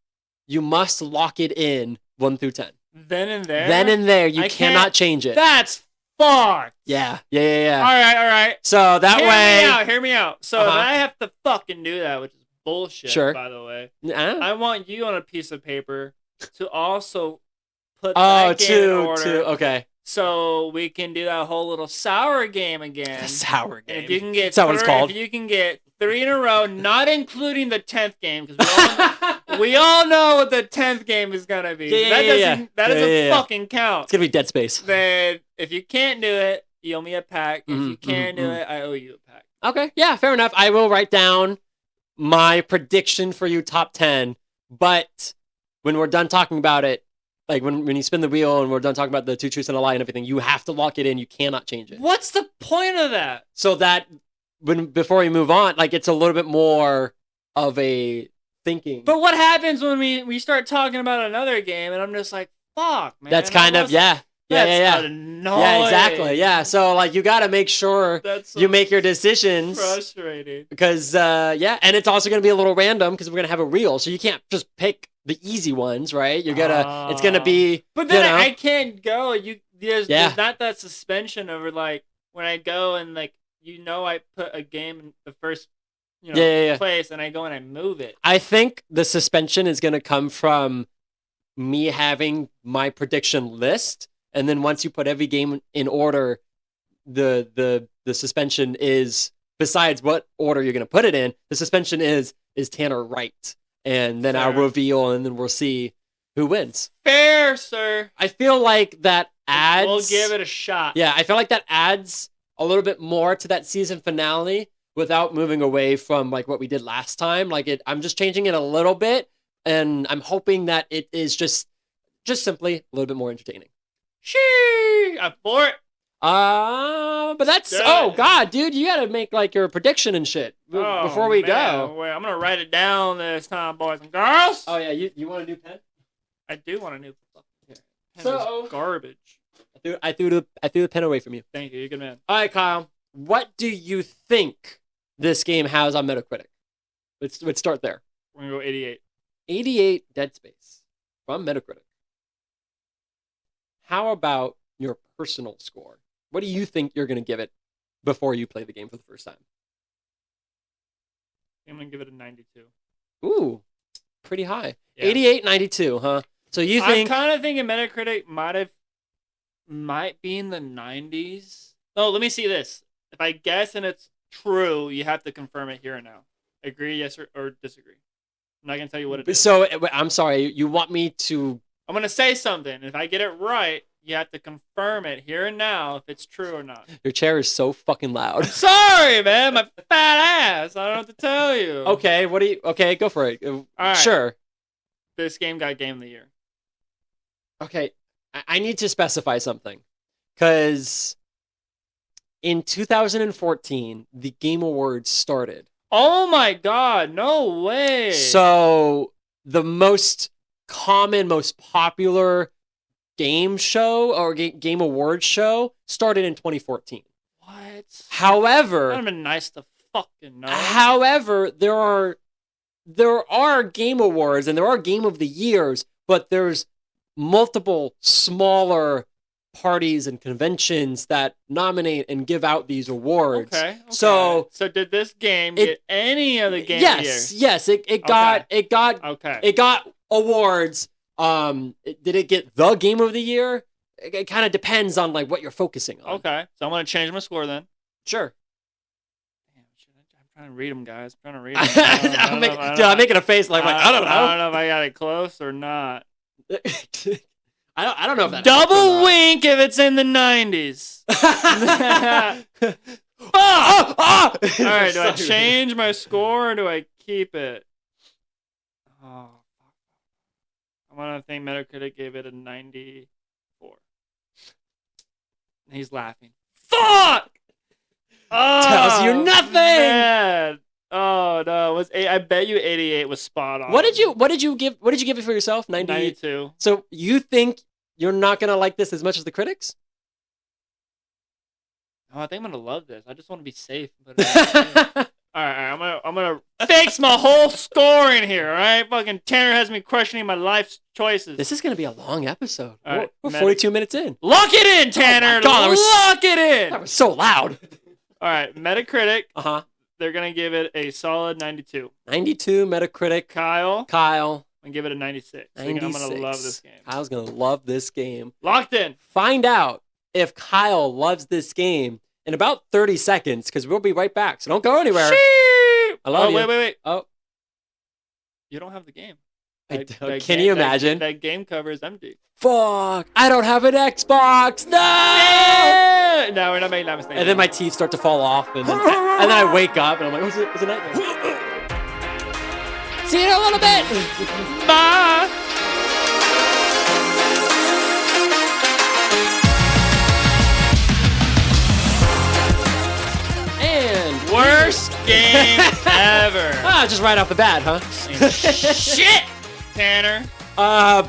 Speaker 1: you must lock it in 1 through 10.
Speaker 2: Then and there.
Speaker 1: You cannot change it.
Speaker 2: That's fucked.
Speaker 1: Yeah.
Speaker 2: All right.
Speaker 1: So that way...
Speaker 2: Hear me out. So if I have to fucking do that, which is bullshit, by the way. I want you on a piece of paper to also put that game in order.
Speaker 1: Okay.
Speaker 2: So we can do that whole little sour game again.
Speaker 1: The sour game.
Speaker 2: And if you can get
Speaker 1: That's what it's called.
Speaker 2: If you can get 3 in a row, not including the 10th game, because we all know what the 10th game is gonna be. That doesn't fucking count.
Speaker 1: It's gonna be Dead Space.
Speaker 2: Then if you can't do it, you owe me a pack. If you can do it, I owe you a pack.
Speaker 1: Okay. Yeah. Fair enough. I will write down my prediction for you top 10. But when we're done talking about it. Like, when you spin the wheel and we're done talking about the 2 truths and a lie and everything, you have to lock it in. You cannot change it.
Speaker 2: What's the point of that?
Speaker 1: So that before we move on, like, it's a little bit more of a thinking.
Speaker 2: But what happens when we start talking about another game and I'm just like, fuck, man.
Speaker 1: That's kind of, yeah.
Speaker 2: That's annoying.
Speaker 1: Yeah, exactly. Yeah, so like you got to make sure you make your decisions.
Speaker 2: Frustrating.
Speaker 1: Because and it's also going to be a little random because we're going to have a reel, so you can't just pick the easy ones, right? You're gonna it's going to be.
Speaker 2: But then I can't go. There's not that suspension over like when I go and like I put a game in the first place and I go and I move it.
Speaker 1: I think the suspension is going to come from me having my prediction list. And then once you put every game in order, the suspension is, besides what order you're going to put it in, the suspension is Tanner right? And then I'll reveal, and then we'll see who wins.
Speaker 2: Fair, sir.
Speaker 1: I feel like that adds...
Speaker 2: We'll give it a shot.
Speaker 1: Yeah, I feel like that adds a little bit more to that season finale without moving away from like what we did last time. I'm just changing it a little bit, and I'm hoping that it is just simply a little bit more entertaining.
Speaker 2: Sheesh, I'm for it.
Speaker 1: But that's God, dude, you gotta make like your prediction and shit before we go.
Speaker 2: Wait, I'm gonna write it down this time, boys and girls.
Speaker 1: Oh yeah, you want a new pen?
Speaker 2: I do want a new pen.
Speaker 1: So
Speaker 2: garbage.
Speaker 1: I threw the pen away from you.
Speaker 2: Thank you, you're a good man.
Speaker 1: All right, Kyle, what do you think this game has on Metacritic? Let's start there.
Speaker 2: We're gonna go 88.
Speaker 1: 88 Dead Space from Metacritic. How about your personal score? What do you think you're going to give it before you play the game for the first time?
Speaker 2: I'm going to give it a 92.
Speaker 1: Ooh, pretty high. Yeah. 88, 92, huh? So you think...
Speaker 2: I'm kind of thinking Metacritic might be in the 90s. Oh, let me see this. If I guess and it's true, you have to confirm it here and now. Agree, yes, or disagree. I'm not going to tell you what it is.
Speaker 1: So, I'm sorry, you want me to...
Speaker 2: I'm going to say something. If I get it right, you have to confirm it here and now if it's true or not.
Speaker 1: Your chair is so fucking loud.
Speaker 2: Sorry, man. My fat ass. I don't know what to tell you.
Speaker 1: Okay, go for it.
Speaker 2: All right.
Speaker 1: Sure.
Speaker 2: This game got Game of the Year.
Speaker 1: Okay. I need to specify something. Because in 2014, the Game Awards started.
Speaker 2: Oh my God. No way.
Speaker 1: So the most common, most popular game show or game award show started in 2014.
Speaker 2: What?
Speaker 1: However,
Speaker 2: that would have been nice to fucking know.
Speaker 1: However, there are game awards and there are game of the years, but there's multiple smaller parties and conventions that nominate and give out these awards.
Speaker 2: Okay.
Speaker 1: So
Speaker 2: did this game get any of the game of the year?
Speaker 1: Yes, it got awards. Did it get the game of the year? It kind of depends on like what you're focusing on.
Speaker 2: Okay, so I'm gonna change my score then.
Speaker 1: Sure.
Speaker 2: Damn, I'm trying to read them, guys. I'm trying to read them.
Speaker 1: I'm making a face like I don't know.
Speaker 2: I don't know if I got it close or not.
Speaker 1: I don't know if that
Speaker 2: double wink if it's in the 90s. All right, do I change my score or do I keep it? Oh. I want to think Metacritic gave it a 94. He's laughing. Fuck! Oh,
Speaker 1: tells you nothing.
Speaker 2: Man. Oh no! I bet you 88 was spot on.
Speaker 1: What did you give it for yourself?
Speaker 2: 92.
Speaker 1: So you think you're not gonna like this as much as the critics?
Speaker 2: Oh, I think I'm gonna love this. I just want to be safe. But all right, I'm gonna fix my whole score in here. All right, fucking Tanner has me questioning my life's choices.
Speaker 1: This is gonna be a long episode.
Speaker 2: Right,
Speaker 1: we're 42 minutes in.
Speaker 2: Lock it in, Tanner.
Speaker 1: Oh God,
Speaker 2: lock it in.
Speaker 1: That was so loud.
Speaker 2: All right, Metacritic.
Speaker 1: They're
Speaker 2: gonna give it a solid 92.
Speaker 1: 92 Metacritic.
Speaker 2: Kyle.
Speaker 1: And
Speaker 2: give it a 96. I'm gonna love this game.
Speaker 1: Kyle's gonna love this game.
Speaker 2: Locked in.
Speaker 1: Find out if Kyle loves this game in about 30 seconds, because we'll be right back. So don't go anywhere.
Speaker 2: Sheep!
Speaker 1: I love you.
Speaker 2: Wait.
Speaker 1: Oh.
Speaker 2: You don't have the game.
Speaker 1: Can you imagine?
Speaker 2: That game cover is empty.
Speaker 1: Fuck! I don't have an Xbox! No!
Speaker 2: Yeah! No, we're not making that mistake.
Speaker 1: And then my teeth start to fall off, and then I wake up, and I'm like, what's a nightmare? See you in a little bit!
Speaker 2: Bye!
Speaker 1: And
Speaker 2: worst game ever.
Speaker 1: Just right off the bat, huh?
Speaker 2: Shit, Tanner.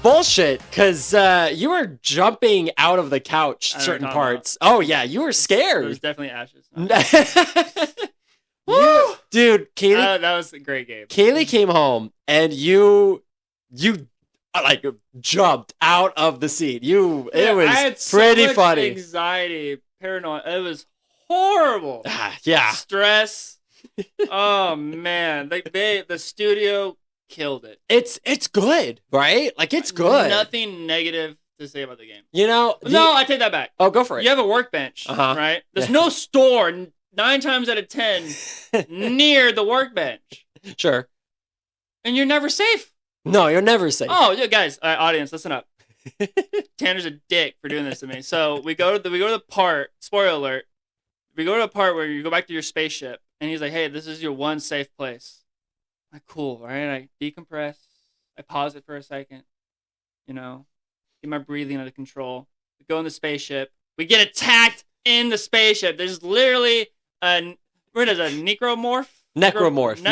Speaker 1: Bullshit, because you were jumping out of the couch certain parts. Oh, yeah, you were scared.
Speaker 2: It was definitely Ashes.
Speaker 1: Dude, Kaylee...
Speaker 2: that was a great game.
Speaker 1: Kaylee came home, and you like, jumped out of the seat. It was
Speaker 2: I had
Speaker 1: pretty
Speaker 2: so much
Speaker 1: funny.
Speaker 2: Anxiety, paranoia. It was horrible.
Speaker 1: Yeah.
Speaker 2: Stress. Oh, man. The studio killed it.
Speaker 1: It's good, right? Like, it's good.
Speaker 2: Nothing negative to say about the game.
Speaker 1: You know?
Speaker 2: No, I take that back.
Speaker 1: Oh, go for it.
Speaker 2: You have a workbench, right? There's no store 9 times out of 10 near the workbench.
Speaker 1: Sure.
Speaker 2: And you're never safe.
Speaker 1: No, you're never safe.
Speaker 2: Oh, yeah, guys, audience, listen up. Tanner's a dick for doing this to me. So we go to the part, spoiler alert, we go to the part where you go back to your spaceship, and he's like, hey, this is your one safe place. I'm like, cool, right? I decompress. I pause it for a second. You know, get my breathing under control. We go in the spaceship. We get attacked in the spaceship. There's literally a necromorph? Necromorph.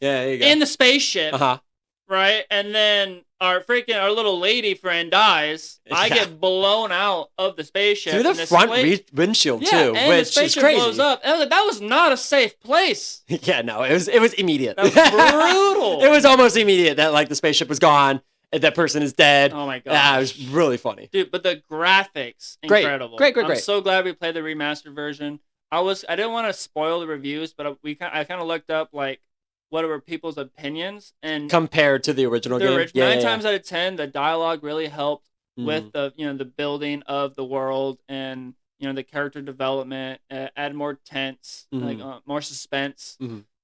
Speaker 1: Yeah, there you go.
Speaker 2: In the spaceship.
Speaker 1: Uh-huh.
Speaker 2: Right? And then our little lady friend dies. I get blown out of the spaceship.
Speaker 1: Through the front windshield, too,
Speaker 2: and
Speaker 1: which
Speaker 2: the spaceship
Speaker 1: is crazy.
Speaker 2: blows up. And I was like, that was not a safe place.
Speaker 1: Yeah, no, it was immediate.
Speaker 2: That was brutal.
Speaker 1: It was almost immediate that, like, the spaceship was gone, and that person is dead.
Speaker 2: Oh, my God.
Speaker 1: Yeah, it was really funny.
Speaker 2: Dude, but the graphics, incredible.
Speaker 1: Great.
Speaker 2: I'm so glad we played the remastered version. I didn't want to spoil the reviews, but I kind of looked up, like, what were people's opinions, and
Speaker 1: compared to the original game.
Speaker 2: 9 times out of 10, the dialogue really helped with the building of the world and the character development, add more tense, like more suspense.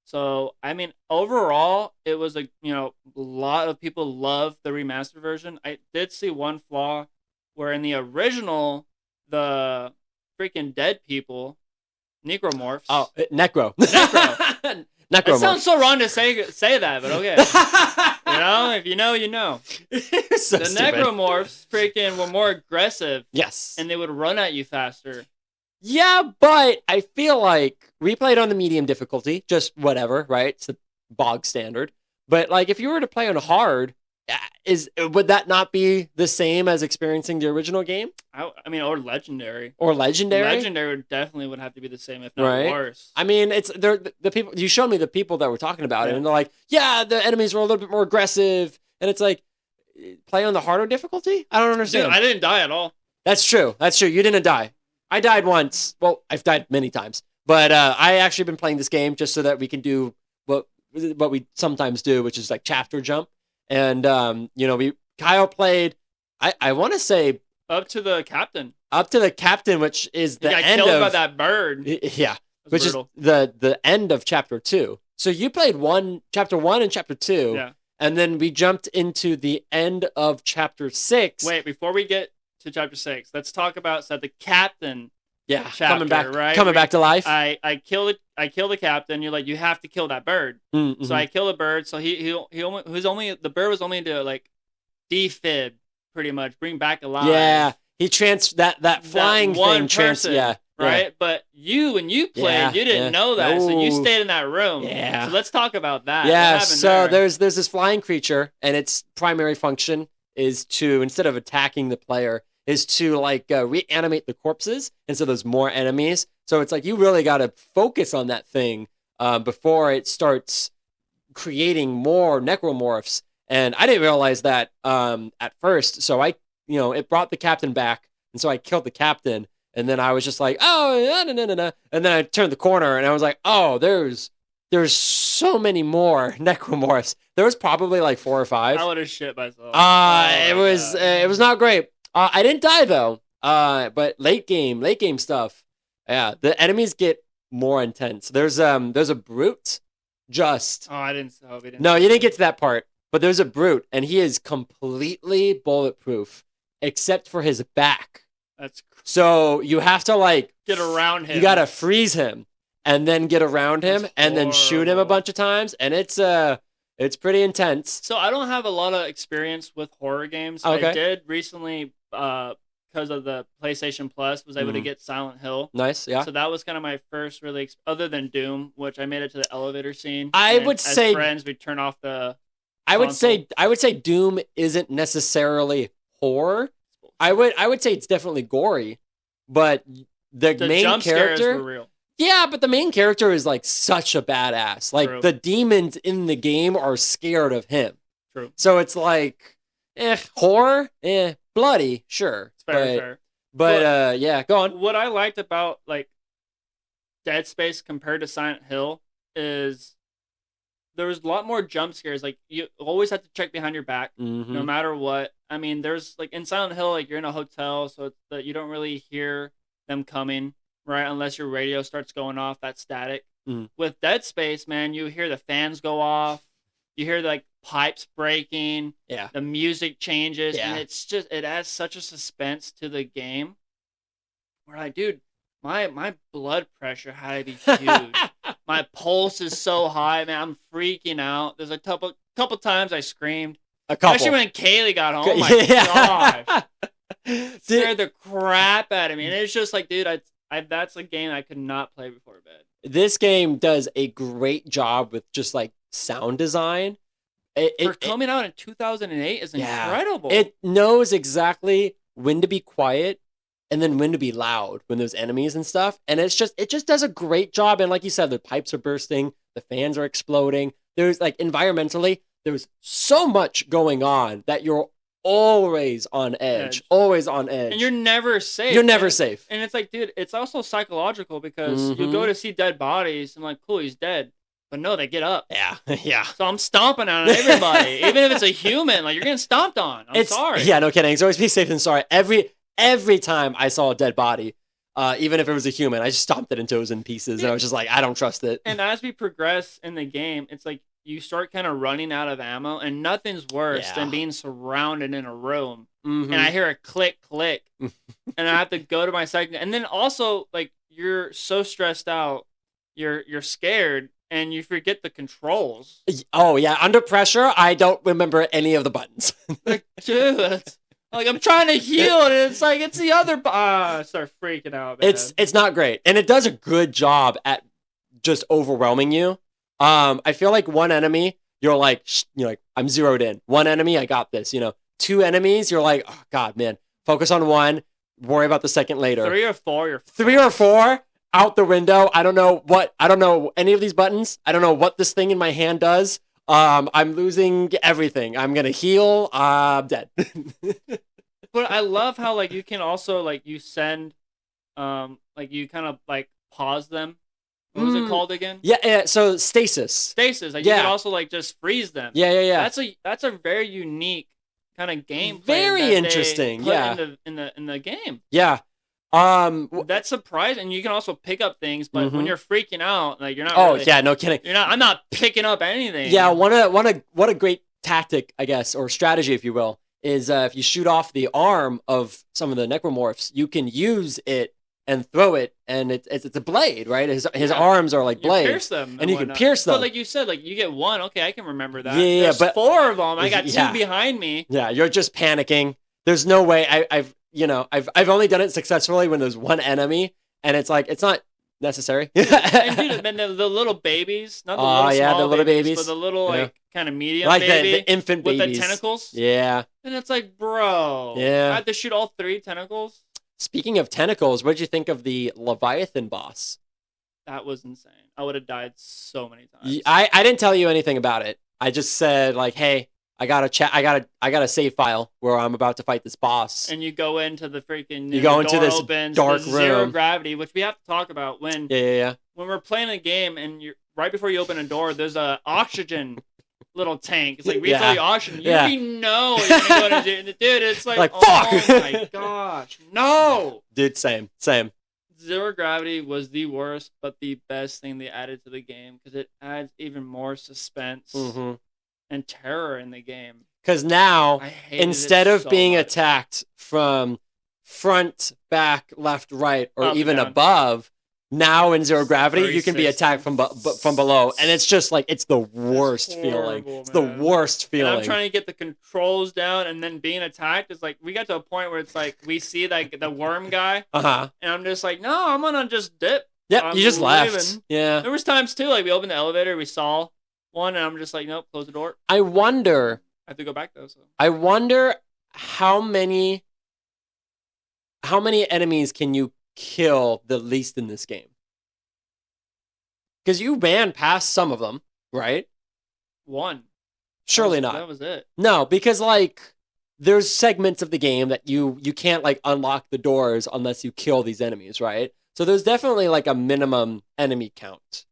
Speaker 2: So I mean, overall, it was a lot of people loved the remastered version. I did see one flaw where in the original, the freaking dead people, necromorphs.
Speaker 1: Oh, necro.
Speaker 2: That sounds so wrong to say that, but okay. If you know, you know.
Speaker 1: So
Speaker 2: the
Speaker 1: stupid.
Speaker 2: necromorphs freaking were more aggressive.
Speaker 1: Yes.
Speaker 2: And they would run at you faster.
Speaker 1: Yeah, but I feel like we played on the medium difficulty, just whatever, right? It's the bog standard. But like, if you were to play on hard, would that not be the same as experiencing the original game?
Speaker 2: I mean, or legendary.
Speaker 1: Legendary
Speaker 2: definitely would have to be the same, if not worse.
Speaker 1: I mean, it's the people you showed me, the people that were talking about it, and they're like, yeah, the enemies were a little bit more aggressive, and it's like, play on the harder difficulty? I don't understand.
Speaker 2: Dude, I didn't die at all.
Speaker 1: That's true. You didn't die. I died once. Well, I've died many times, but I actually been playing this game just so that we can do what we sometimes do, which is like chapter jump. And, Kyle played, I want to say...
Speaker 2: Up to the captain,
Speaker 1: which is the end of...
Speaker 2: He got killed by that bird.
Speaker 1: Yeah, which brutal. Is the end of chapter 2. So you played chapter 1 and chapter 2.
Speaker 2: Yeah.
Speaker 1: And then we jumped into the end of chapter 6.
Speaker 2: Wait, before we get to chapter 6, let's talk about the captain.
Speaker 1: Yeah,
Speaker 2: chapter,
Speaker 1: coming back to life.
Speaker 2: I kill the captain. You're like, you have to kill that bird.
Speaker 1: Mm-hmm.
Speaker 2: So I kill the bird. So the bird was only to like defib, pretty much bring back alive.
Speaker 1: Yeah, he that flying
Speaker 2: one
Speaker 1: thing.
Speaker 2: Person, right? Yeah. But when you played, you didn't know that, so you stayed in that room.
Speaker 1: Yeah.
Speaker 2: So let's talk about that.
Speaker 1: Yeah. So there's this flying creature, and its primary function is to, instead of attacking the player, is to like reanimate the corpses, and so there's more enemies. So it's like you really got to focus on that thing before it starts creating more necromorphs. And I didn't realize that at first. So it brought the captain back, and so I killed the captain. And then I was just like, oh, no. And then I turned the corner, and I was like, oh, there's so many more necromorphs. There was probably like 4 or 5.
Speaker 2: I would have shit myself.
Speaker 1: It was not great. I didn't die though. But late game stuff. Yeah, the enemies get more intense. There's a brute.
Speaker 2: I didn't.
Speaker 1: No, you didn't get to that part. But there's a brute, and he is completely bulletproof, except for his back.
Speaker 2: That's
Speaker 1: so you have to like
Speaker 2: get around him.
Speaker 1: You gotta freeze him, and then get around him, and then shoot him a bunch of times, and it's pretty intense.
Speaker 2: So I don't have a lot of experience with horror games.
Speaker 1: Okay.
Speaker 2: I did recently, because of the PlayStation Plus, was able to get Silent Hill.
Speaker 1: Nice, yeah.
Speaker 2: So that was kind of my first really, other than Doom, which I made it to the elevator scene.
Speaker 1: I would say
Speaker 2: friends, we turn off the
Speaker 1: I would
Speaker 2: console.
Speaker 1: say Doom isn't necessarily horror. I would say it's definitely gory, but the main
Speaker 2: jump scares
Speaker 1: character
Speaker 2: were real.
Speaker 1: Yeah, but the main character is like such a badass. Like
Speaker 2: True.
Speaker 1: the demons in the game are scared of him.
Speaker 2: True.
Speaker 1: So it's like, horror, bloody, sure.
Speaker 2: It's fair.
Speaker 1: But yeah, go on.
Speaker 2: What I liked about like Dead Space compared to Silent Hill is there was a lot more jump scares. Like you always have to check behind your back,
Speaker 1: Mm-hmm.
Speaker 2: no matter what. I mean, there's like in Silent Hill, like you're in a hotel, so it's that you don't really hear them coming, right? Unless your radio starts going off, that static.
Speaker 1: Mm.
Speaker 2: With Dead Space, man, you hear the fans go off, you hear like pipes breaking,
Speaker 1: Yeah.
Speaker 2: the music changes,
Speaker 1: Yeah.
Speaker 2: and it adds such a suspense to the game. We're like, dude, my blood pressure had to be huge. My pulse is so high, man. I'm freaking out. There's a couple times I screamed.
Speaker 1: A couple.
Speaker 2: Especially when Kaylee got home. Oh my gosh. Scared the crap out of me. And it's just like, dude, I that's a game I could not play before bed.
Speaker 1: This game does a great job with just like sound design.
Speaker 2: For coming out in 2008 is incredible.
Speaker 1: It knows exactly when to be quiet and then when to be loud when there's enemies and stuff. And it just does a great job. And like you said, the pipes are bursting, the fans are exploding. There's like environmentally, there's so much going on that you're always on edge. Always on edge.
Speaker 2: And you're never safe.
Speaker 1: You're never safe.
Speaker 2: And it's like, dude, it's also psychological because
Speaker 1: Mm-hmm.
Speaker 2: you go to see dead bodies and like, cool, he's dead. But no, they get up.
Speaker 1: Yeah, yeah.
Speaker 2: So I'm stomping on everybody. Even if it's a human, like you're getting stomped on. I'm sorry.
Speaker 1: Yeah, no kidding. It's always be safe than sorry. Every time I saw a dead body, even if it was a human, I just stomped it until it was in pieces. And I was just like, I don't trust it.
Speaker 2: And as we progress in the game, it's like you start kind of running out of ammo, and nothing's worse than being surrounded in a room.
Speaker 1: Mm-hmm.
Speaker 2: And I hear a click, and I have to go to my second. And then also, like, you're so stressed out, you're scared, and you forget the controls.
Speaker 1: Oh, yeah. Under pressure, I don't remember any of the buttons.
Speaker 2: Like, dude, like, I'm trying to heal, and it's like, it's the other... I start freaking out, man.
Speaker 1: It's not great. And it does a good job at just overwhelming you. I feel like one enemy, you're like, I'm zeroed in. One enemy, I got this. Two enemies, you're like, oh, God, man. Focus on one, worry about the second later.
Speaker 2: 3 or 4, you're...
Speaker 1: 3 or 4... out the window. I don't know any of these buttons. I don't know what this thing in my hand does. I'm losing everything. I'm going to heal. I'm dead.
Speaker 2: But I love how, like, you can also, like, you send, like, you kind of, like, pause them. What was it called again?
Speaker 1: Yeah, so stasis.
Speaker 2: Stasis. Like, you can also, like, just freeze them.
Speaker 1: Yeah.
Speaker 2: That's a very unique kind of game.
Speaker 1: Very interesting.
Speaker 2: In the game.
Speaker 1: Yeah.
Speaker 2: That's surprising. And you can also pick up things, but when you're freaking out, like, you're not.
Speaker 1: Oh,
Speaker 2: really,
Speaker 1: yeah, no kidding.
Speaker 2: I'm not picking up anything.
Speaker 1: Yeah, what a great tactic, I guess, or strategy, if you will, is if you shoot off the arm of some of the necromorphs, you can use it and throw it, and it's a blade, right? His arms are like blades.
Speaker 2: You pierce them,
Speaker 1: and you can pierce them.
Speaker 2: But like you said, like you get one. Okay, I can remember that.
Speaker 1: Yeah,
Speaker 2: There's
Speaker 1: but
Speaker 2: 4 of them. I got 2 behind me.
Speaker 1: Yeah, you're just panicking. There's no way. I've only done it successfully when there's one enemy, and it's like it's not necessary.
Speaker 2: And dude, then the little babies, not the little small
Speaker 1: the little babies,
Speaker 2: but the little like kind of medium
Speaker 1: like
Speaker 2: baby,
Speaker 1: the infant
Speaker 2: with
Speaker 1: babies
Speaker 2: the tentacles.
Speaker 1: Yeah,
Speaker 2: and it's like, bro,
Speaker 1: yeah,
Speaker 2: I had to shoot all 3 tentacles.
Speaker 1: Speaking of tentacles, what did you think of the Leviathan boss?
Speaker 2: That was insane. I would have died so many times.
Speaker 1: I didn't tell you anything about it. I just said like, hey, I got a save file where I'm about to fight this boss.
Speaker 2: And you go into the freaking
Speaker 1: you go into this
Speaker 2: opens,
Speaker 1: dark
Speaker 2: the zero
Speaker 1: room.
Speaker 2: gravity, which we have to talk about when
Speaker 1: Yeah.
Speaker 2: When we're playing a game and you're right before you open a door, there's a oxygen little tank. It's like refill your oxygen. You already know you're gonna go to dude. It's like
Speaker 1: fuck.
Speaker 2: Oh my gosh, no,
Speaker 1: dude. Same.
Speaker 2: Zero gravity was the worst, but the best thing they added to the game because it adds even more suspense and terror in the game.
Speaker 1: Because now, instead of being attacked from front, back, left, right, or even above, now in zero gravity, you can be attacked from below. And it's just like, it's the worst feeling. It's the worst feeling.
Speaker 2: And I'm trying to get the controls down, and then being attacked is like, we got to a point where it's like, we see like the worm guy. And I'm just like, no, I'm going to just dip.
Speaker 1: Yep, you just left. Yeah.
Speaker 2: There was times too, like we opened the elevator, we saw one, and I'm just like, nope, close the door.
Speaker 1: I wonder
Speaker 2: I have to go back though. So
Speaker 1: how many enemies can you kill the least in this game? Because you ran past some of them, right?
Speaker 2: one.
Speaker 1: Surely not.
Speaker 2: That was it.
Speaker 1: No, because like there's segments of the game that you can't like unlock the doors unless you kill these enemies, right? So there's definitely like a minimum enemy count.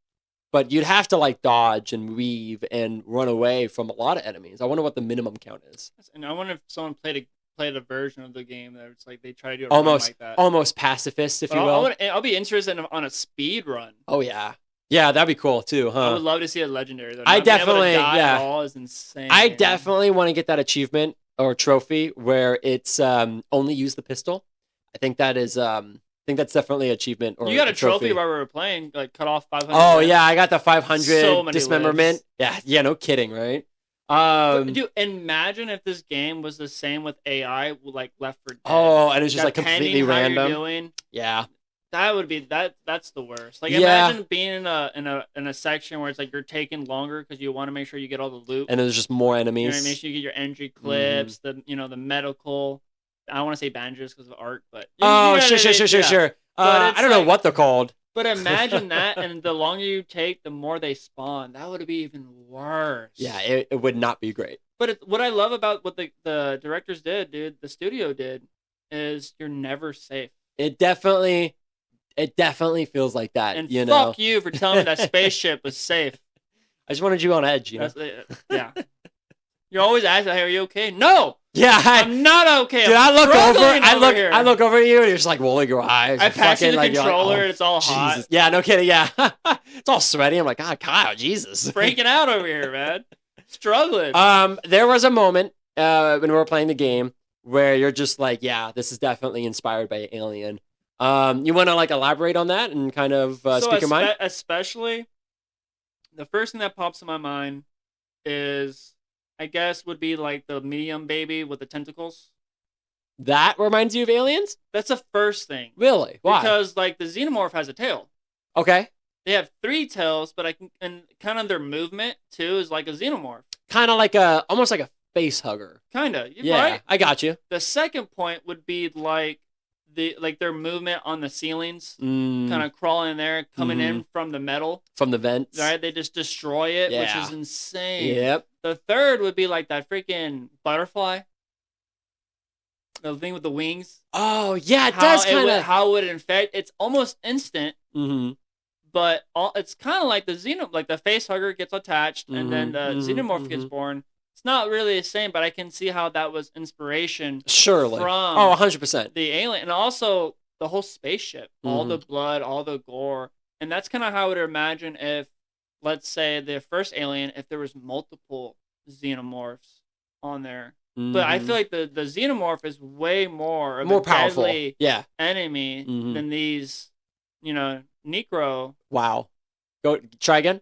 Speaker 1: But you'd have to like dodge and weave and run away from a lot of enemies. I wonder what the minimum count is.
Speaker 2: And I wonder if someone played a version of the game that it's like they try to do it
Speaker 1: Almost
Speaker 2: like that.
Speaker 1: almost pacifist, if
Speaker 2: But
Speaker 1: you will.
Speaker 2: I'll be interested on a speed run.
Speaker 1: Oh yeah. Yeah, that'd be cool too, huh?
Speaker 2: I would love to see a legendary though.
Speaker 1: I
Speaker 2: Not being able to
Speaker 1: definitely-
Speaker 2: die
Speaker 1: yeah.
Speaker 2: at all is insane.
Speaker 1: I definitely want to get that achievement or trophy where it's only use the pistol. I think that is that's definitely an achievement or
Speaker 2: You got a
Speaker 1: trophy.
Speaker 2: trophy while we were playing, like cut off 500.
Speaker 1: Oh
Speaker 2: lives.
Speaker 1: yeah, I got the 500
Speaker 2: So many
Speaker 1: dismemberment.
Speaker 2: lives.
Speaker 1: Yeah, no kidding, right?
Speaker 2: Dude, imagine if this game was the same with AI, like Left 4 Dead.
Speaker 1: Oh, and it's just like
Speaker 2: Depending
Speaker 1: completely
Speaker 2: how you're
Speaker 1: random.
Speaker 2: doing,
Speaker 1: Yeah.
Speaker 2: that would be that's the worst. Like
Speaker 1: Yeah.
Speaker 2: imagine being in a section where it's like you're taking longer because you want to make sure you get all the loot.
Speaker 1: And there's just more
Speaker 2: You know
Speaker 1: enemies.
Speaker 2: what I mean? Make sure you get your entry clips, the medical. I don't want to say bandages because of art, but
Speaker 1: Oh,
Speaker 2: you know what I mean? Yeah.
Speaker 1: sure.
Speaker 2: But it's
Speaker 1: I don't know
Speaker 2: like-
Speaker 1: what they're called.
Speaker 2: But imagine that, and the longer you take, the more they spawn. That would be even worse.
Speaker 1: Yeah, it would not be great.
Speaker 2: But what I love about what the directors did, dude, the studio did, is you're never safe.
Speaker 1: It definitely feels like that.
Speaker 2: And
Speaker 1: you know,
Speaker 2: fuck you for telling me that spaceship was safe.
Speaker 1: I just wanted you on edge. You know.
Speaker 2: Yeah. You're always asking, "Hey, are you okay?" No,
Speaker 1: Yeah,
Speaker 2: I'm not okay.
Speaker 1: dude,
Speaker 2: I'm
Speaker 1: I look over.
Speaker 2: struggling here.
Speaker 1: I look over at you, and you're just like rolling your eyes.
Speaker 2: I
Speaker 1: You're
Speaker 2: pass you
Speaker 1: fucking,
Speaker 2: the
Speaker 1: like, you're like,
Speaker 2: controller,
Speaker 1: oh,
Speaker 2: and it's all hot.
Speaker 1: Jesus. Yeah, no kidding. Yeah, it's all sweaty. I'm like, God, Kyle, Jesus,
Speaker 2: Freaking out over here, man. Struggling.
Speaker 1: There was a moment when we were playing the game where you're just like, yeah, this is definitely inspired by Alien. You want to like elaborate on that and kind of speak your mind?
Speaker 2: Especially, the first thing that pops in my mind is, I guess, would be like the medium baby with the tentacles.
Speaker 1: That reminds you of Aliens?
Speaker 2: That's the first thing.
Speaker 1: Really? Why?
Speaker 2: Because like the xenomorph has a tail.
Speaker 1: Okay.
Speaker 2: They have 3 tails, but and kind of their movement too is like a xenomorph.
Speaker 1: Kind of like almost like a face hugger.
Speaker 2: Kinda.
Speaker 1: Yeah,
Speaker 2: Right?
Speaker 1: I got you.
Speaker 2: The second point would be like their movement on the ceilings,
Speaker 1: Mm,
Speaker 2: kind of crawling in there, coming in from the metal.
Speaker 1: from the vents.
Speaker 2: Right? They just destroy it, which
Speaker 1: Yeah.
Speaker 2: is insane.
Speaker 1: Yep.
Speaker 2: The third would be like that freaking butterfly. The thing with the wings.
Speaker 1: Oh yeah, it does kind of.
Speaker 2: How it would infect. It's almost instant,
Speaker 1: Mm-hmm.
Speaker 2: but it's kind of like the face hugger gets attached, and then the xenomorph gets born. It's not really the same, but I can see how that was inspiration
Speaker 1: Surely.
Speaker 2: from
Speaker 1: 100%.
Speaker 2: the alien, and also the whole spaceship, all the blood, all the gore, and that's kind of how I would imagine if, let's say, the first Alien, if there was multiple xenomorphs on there. But I feel like the xenomorph is way more of
Speaker 1: more
Speaker 2: a
Speaker 1: powerful.
Speaker 2: deadly
Speaker 1: Yeah.
Speaker 2: enemy than these, necro,
Speaker 1: Wow. Go try again.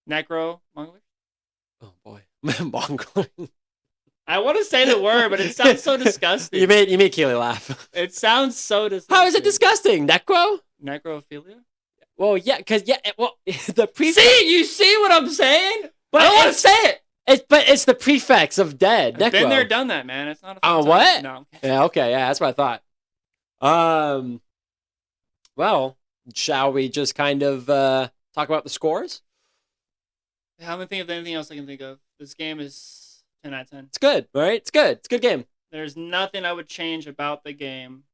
Speaker 2: necro, Mongolian.
Speaker 1: Oh boy, Mongol.
Speaker 2: I want to say the word, but it sounds so disgusting.
Speaker 1: you made Keely laugh.
Speaker 2: It sounds so disgusting.
Speaker 1: How is it disgusting? Necro?
Speaker 2: Necrophilia?
Speaker 1: Well, yeah, because the prefix.
Speaker 2: See, you see what I'm saying?
Speaker 1: But
Speaker 2: I don't want to say it.
Speaker 1: It's the prefix of dead.
Speaker 2: I've
Speaker 1: Necro.
Speaker 2: been there, done that, man. It's not a fun
Speaker 1: Oh,
Speaker 2: time.
Speaker 1: what?
Speaker 2: No.
Speaker 1: Yeah. Okay. Yeah, that's what I thought. Well, shall we just kind of talk about the scores?
Speaker 2: I haven't think of anything else I can think of. This game is 10 out of 10.
Speaker 1: It's good, right? It's good. It's a good game.
Speaker 2: There's nothing I would change about the game,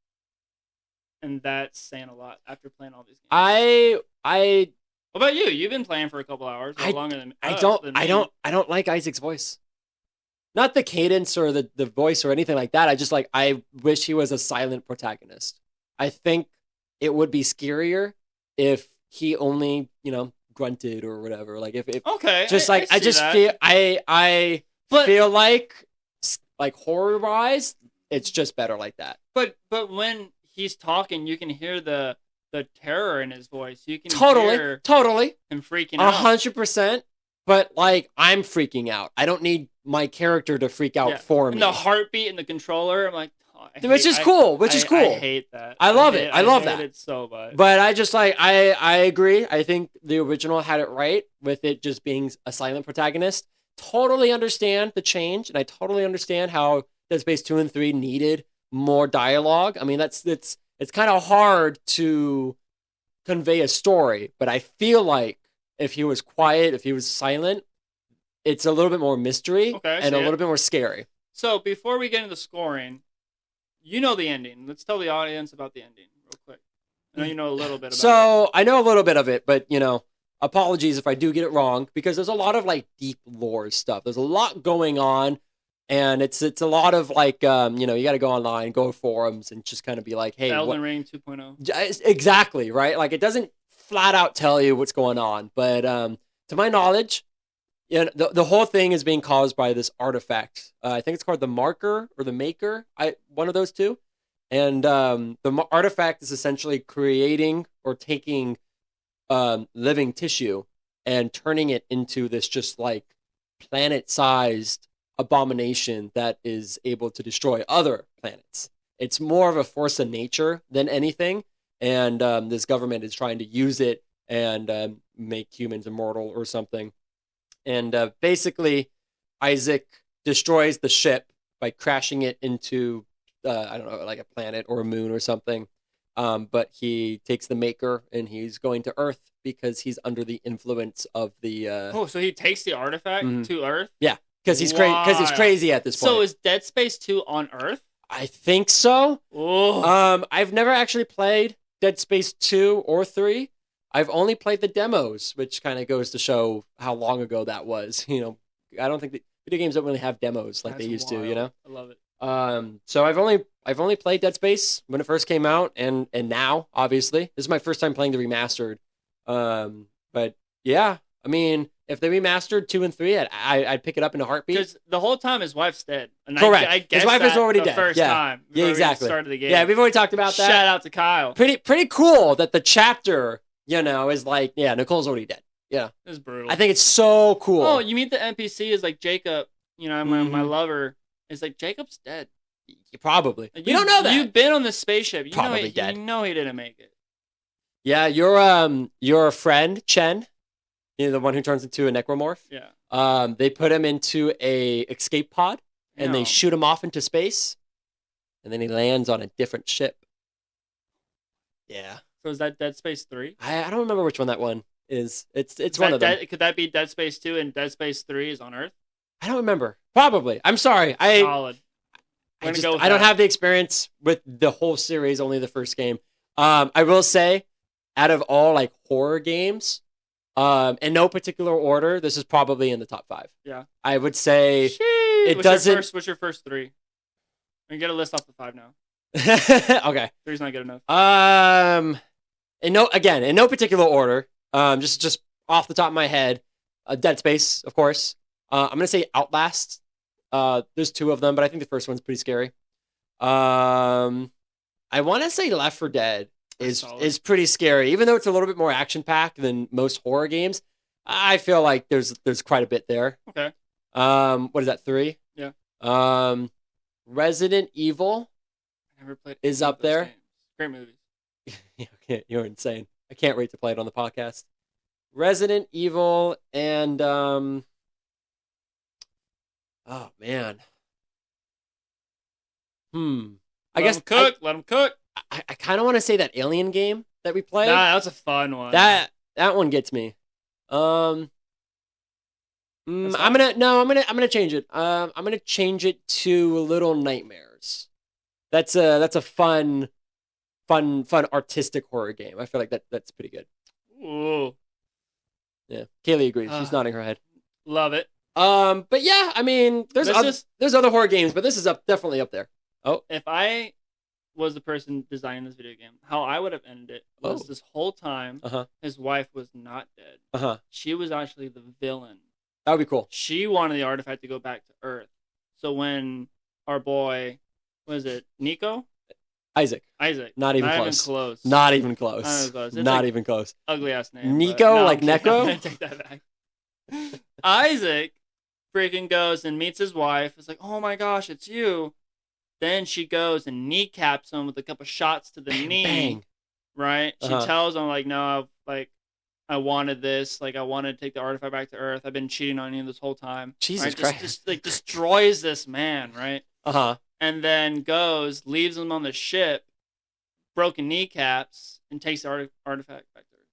Speaker 2: and that's saying a lot after playing all these games.
Speaker 1: I
Speaker 2: What about you? You've been playing for a couple hours, or longer than
Speaker 1: I
Speaker 2: us,
Speaker 1: don't
Speaker 2: than
Speaker 1: I
Speaker 2: me.
Speaker 1: don't like Isaac's voice. Not the cadence or the voice or anything like that. I wish he was a silent protagonist. I think it would be scarier if he only, grunted or whatever. Like if
Speaker 2: Okay,
Speaker 1: just
Speaker 2: I see
Speaker 1: just
Speaker 2: that.
Speaker 1: feel I
Speaker 2: But-
Speaker 1: feel like horror wise, it's just better like that.
Speaker 2: But when he's talking, you can hear the terror in his voice. You can
Speaker 1: Totally,
Speaker 2: hear
Speaker 1: totally,
Speaker 2: him freaking out.
Speaker 1: 100%. But I'm freaking out. I don't need my character to freak out
Speaker 2: Yeah.
Speaker 1: for me.
Speaker 2: And the heartbeat and the controller, I'm like,
Speaker 1: which is cool. Which is cool.
Speaker 2: I hate that.
Speaker 1: I love it. I love that.
Speaker 2: I hate it so much.
Speaker 1: But I just like I agree. I think the original had it right with it just being a silent protagonist. Totally understand the change, and I totally understand how Dead Space 2 and 3 needed more dialogue. I mean, it's kind of hard to convey a story, but I feel like if he was quiet, if he was silent, it's a little bit more mystery and a little bit more scary.
Speaker 2: So before we get into scoring, you know the ending. Let's tell the audience about the ending real quick. I know you know a little bit about it.
Speaker 1: So I know a little bit of it, but apologies if I do get it wrong, because there's a lot of like deep lore stuff. There's a lot going on, and it's a lot of like you got to go online, go to forums, and just kind of be like, hey,
Speaker 2: Elden Ring 2.0.
Speaker 1: Exactly, right? Like it doesn't flat out tell you what's going on, but to my knowledge, the whole thing is being caused by this artifact. I think it's called the Marker or the Maker. One of those two. And the artifact is essentially creating or taking living tissue and turning it into this just like planet-sized abomination that is able to destroy other planets. It's more of a force of nature than anything. And this government is trying to use it and make humans immortal or something. And basically, Isaac destroys the ship by crashing it into, I don't know, like a planet or a moon or something. But he takes the Maker and he's going to Earth because he's under the influence of the...
Speaker 2: so he takes the artifact to Earth?
Speaker 1: Yeah, because he's crazy at this point.
Speaker 2: So is Dead Space 2 on Earth?
Speaker 1: I think so.
Speaker 2: Oh.
Speaker 1: I've never actually played Dead Space 2 or 3. I've only played the demos, which kind of goes to show how long ago that was. I don't think video games don't really have demos like they used to. I
Speaker 2: love it.
Speaker 1: So I've only played Dead Space when it first came out, and now obviously this is my first time playing the remastered. But yeah, I mean, if they remastered 2 and 3, I'd pick it up in a heartbeat.
Speaker 2: Because the whole time his wife's dead. And
Speaker 1: correct.
Speaker 2: I guess
Speaker 1: his wife is already dead.
Speaker 2: First time.
Speaker 1: Yeah, exactly.
Speaker 2: We started the game.
Speaker 1: Yeah, we've already talked about that.
Speaker 2: Shout out to Kyle.
Speaker 1: Pretty cool that the chapter, is like, yeah, Nicole's already dead. Yeah.
Speaker 2: It's brutal.
Speaker 1: I think it's so cool.
Speaker 2: Oh, you mean the NPC is like Jacob, my lover, is like, Jacob's dead.
Speaker 1: Probably. You don't know that.
Speaker 2: You've been on the spaceship.
Speaker 1: Probably dead.
Speaker 2: You know he didn't make it.
Speaker 1: Yeah, your friend, Chen, the one who turns into a necromorph.
Speaker 2: Yeah.
Speaker 1: They put him into a escape pod, and they shoot him off into space, and then he lands on a different ship. Yeah.
Speaker 2: So is that Dead Space 3?
Speaker 1: I don't remember which one that one is. It's one of them.
Speaker 2: Could that be Dead Space 2 and Dead Space 3 is on Earth?
Speaker 1: I don't remember. Probably. I'm sorry.
Speaker 2: Solid.
Speaker 1: I don't have the experience with the whole series, only the first game. I will say, out of all like horror games, in no particular order, this is probably in the top 5.
Speaker 2: Yeah.
Speaker 1: I would say
Speaker 2: what's your first 3? We get a list off the 5 now.
Speaker 1: Okay.
Speaker 2: 3's not good enough.
Speaker 1: In no particular order. Just off the top of my head, Dead Space, of course. I'm gonna say Outlast. There's 2 of them, but I think the first one's pretty scary. I want to say Left 4 Dead is pretty scary, even though it's a little bit more action packed than most horror games. I feel like there's quite a bit there.
Speaker 2: Okay.
Speaker 1: What is that, 3?
Speaker 2: Yeah.
Speaker 1: Resident Evil.
Speaker 2: I never played.
Speaker 1: Is up there.
Speaker 2: Games. Great movies.
Speaker 1: You're insane. I can't wait to play it on the podcast. Resident Evil and oh man.
Speaker 2: Let them cook.
Speaker 1: I kind of want to say that Alien game that we played.
Speaker 2: Nah, that's a fun one.
Speaker 1: That one gets me. I'm gonna change it. I'm gonna change it to Little Nightmares. That's a fun artistic horror game. I feel like that's pretty good.
Speaker 2: Ooh.
Speaker 1: Yeah, Kaylee agrees. She's nodding her head.
Speaker 2: Love it.
Speaker 1: But yeah, I mean, there's other horror games, but this is definitely up there. Oh,
Speaker 2: if I was the person designing this video game, how I would have ended it was this whole time his wife was not dead. She was actually the villain.
Speaker 1: That would be cool.
Speaker 2: She wanted the artifact to go back to Earth. So when our boy, was it Nico?
Speaker 1: Isaac.
Speaker 2: Not even close.
Speaker 1: Not even close. Not even close.
Speaker 2: Ugly ass name.
Speaker 1: Nico, like Neko?
Speaker 2: I'm gonna take that back. Isaac freaking goes and meets his wife. It's like, oh my gosh, it's you. Then she goes and kneecaps him with a couple shots to the knee.
Speaker 1: Bang.
Speaker 2: Right? She
Speaker 1: Uh-huh.
Speaker 2: tells him, like, no, I wanted this. Like, I wanted to take the artifact back to Earth. I've been cheating on you this whole time.
Speaker 1: Jesus
Speaker 2: right?
Speaker 1: Christ.
Speaker 2: Just destroys this man, right?
Speaker 1: Uh-huh.
Speaker 2: And then leaves him on the ship, broken kneecaps, and takes the artifact back to Earth.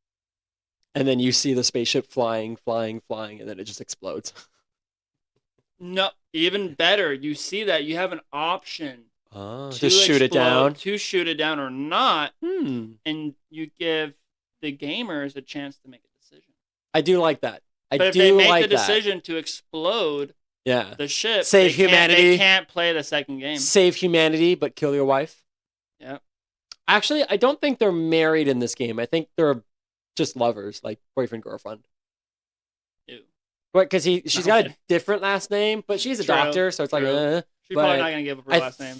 Speaker 1: And then you see the spaceship flying, and then it just explodes.
Speaker 2: No, even better. You see that you have an option
Speaker 1: Oh,
Speaker 2: to
Speaker 1: just shoot it down.
Speaker 2: to shoot it down or not,
Speaker 1: And
Speaker 2: you give the gamers a chance to make a decision.
Speaker 1: I do like that.
Speaker 2: But if they make the decision to explode the ship,
Speaker 1: save humanity.
Speaker 2: They can't play the second game.
Speaker 1: Save humanity, but kill your wife.
Speaker 2: Yeah.
Speaker 1: Actually, I don't think they're married in this game. I think they're just lovers, like boyfriend, girlfriend.
Speaker 2: Ew.
Speaker 1: But because she's got a different last name, but she's a doctor, so it's like,
Speaker 2: she's probably not gonna give up her last name.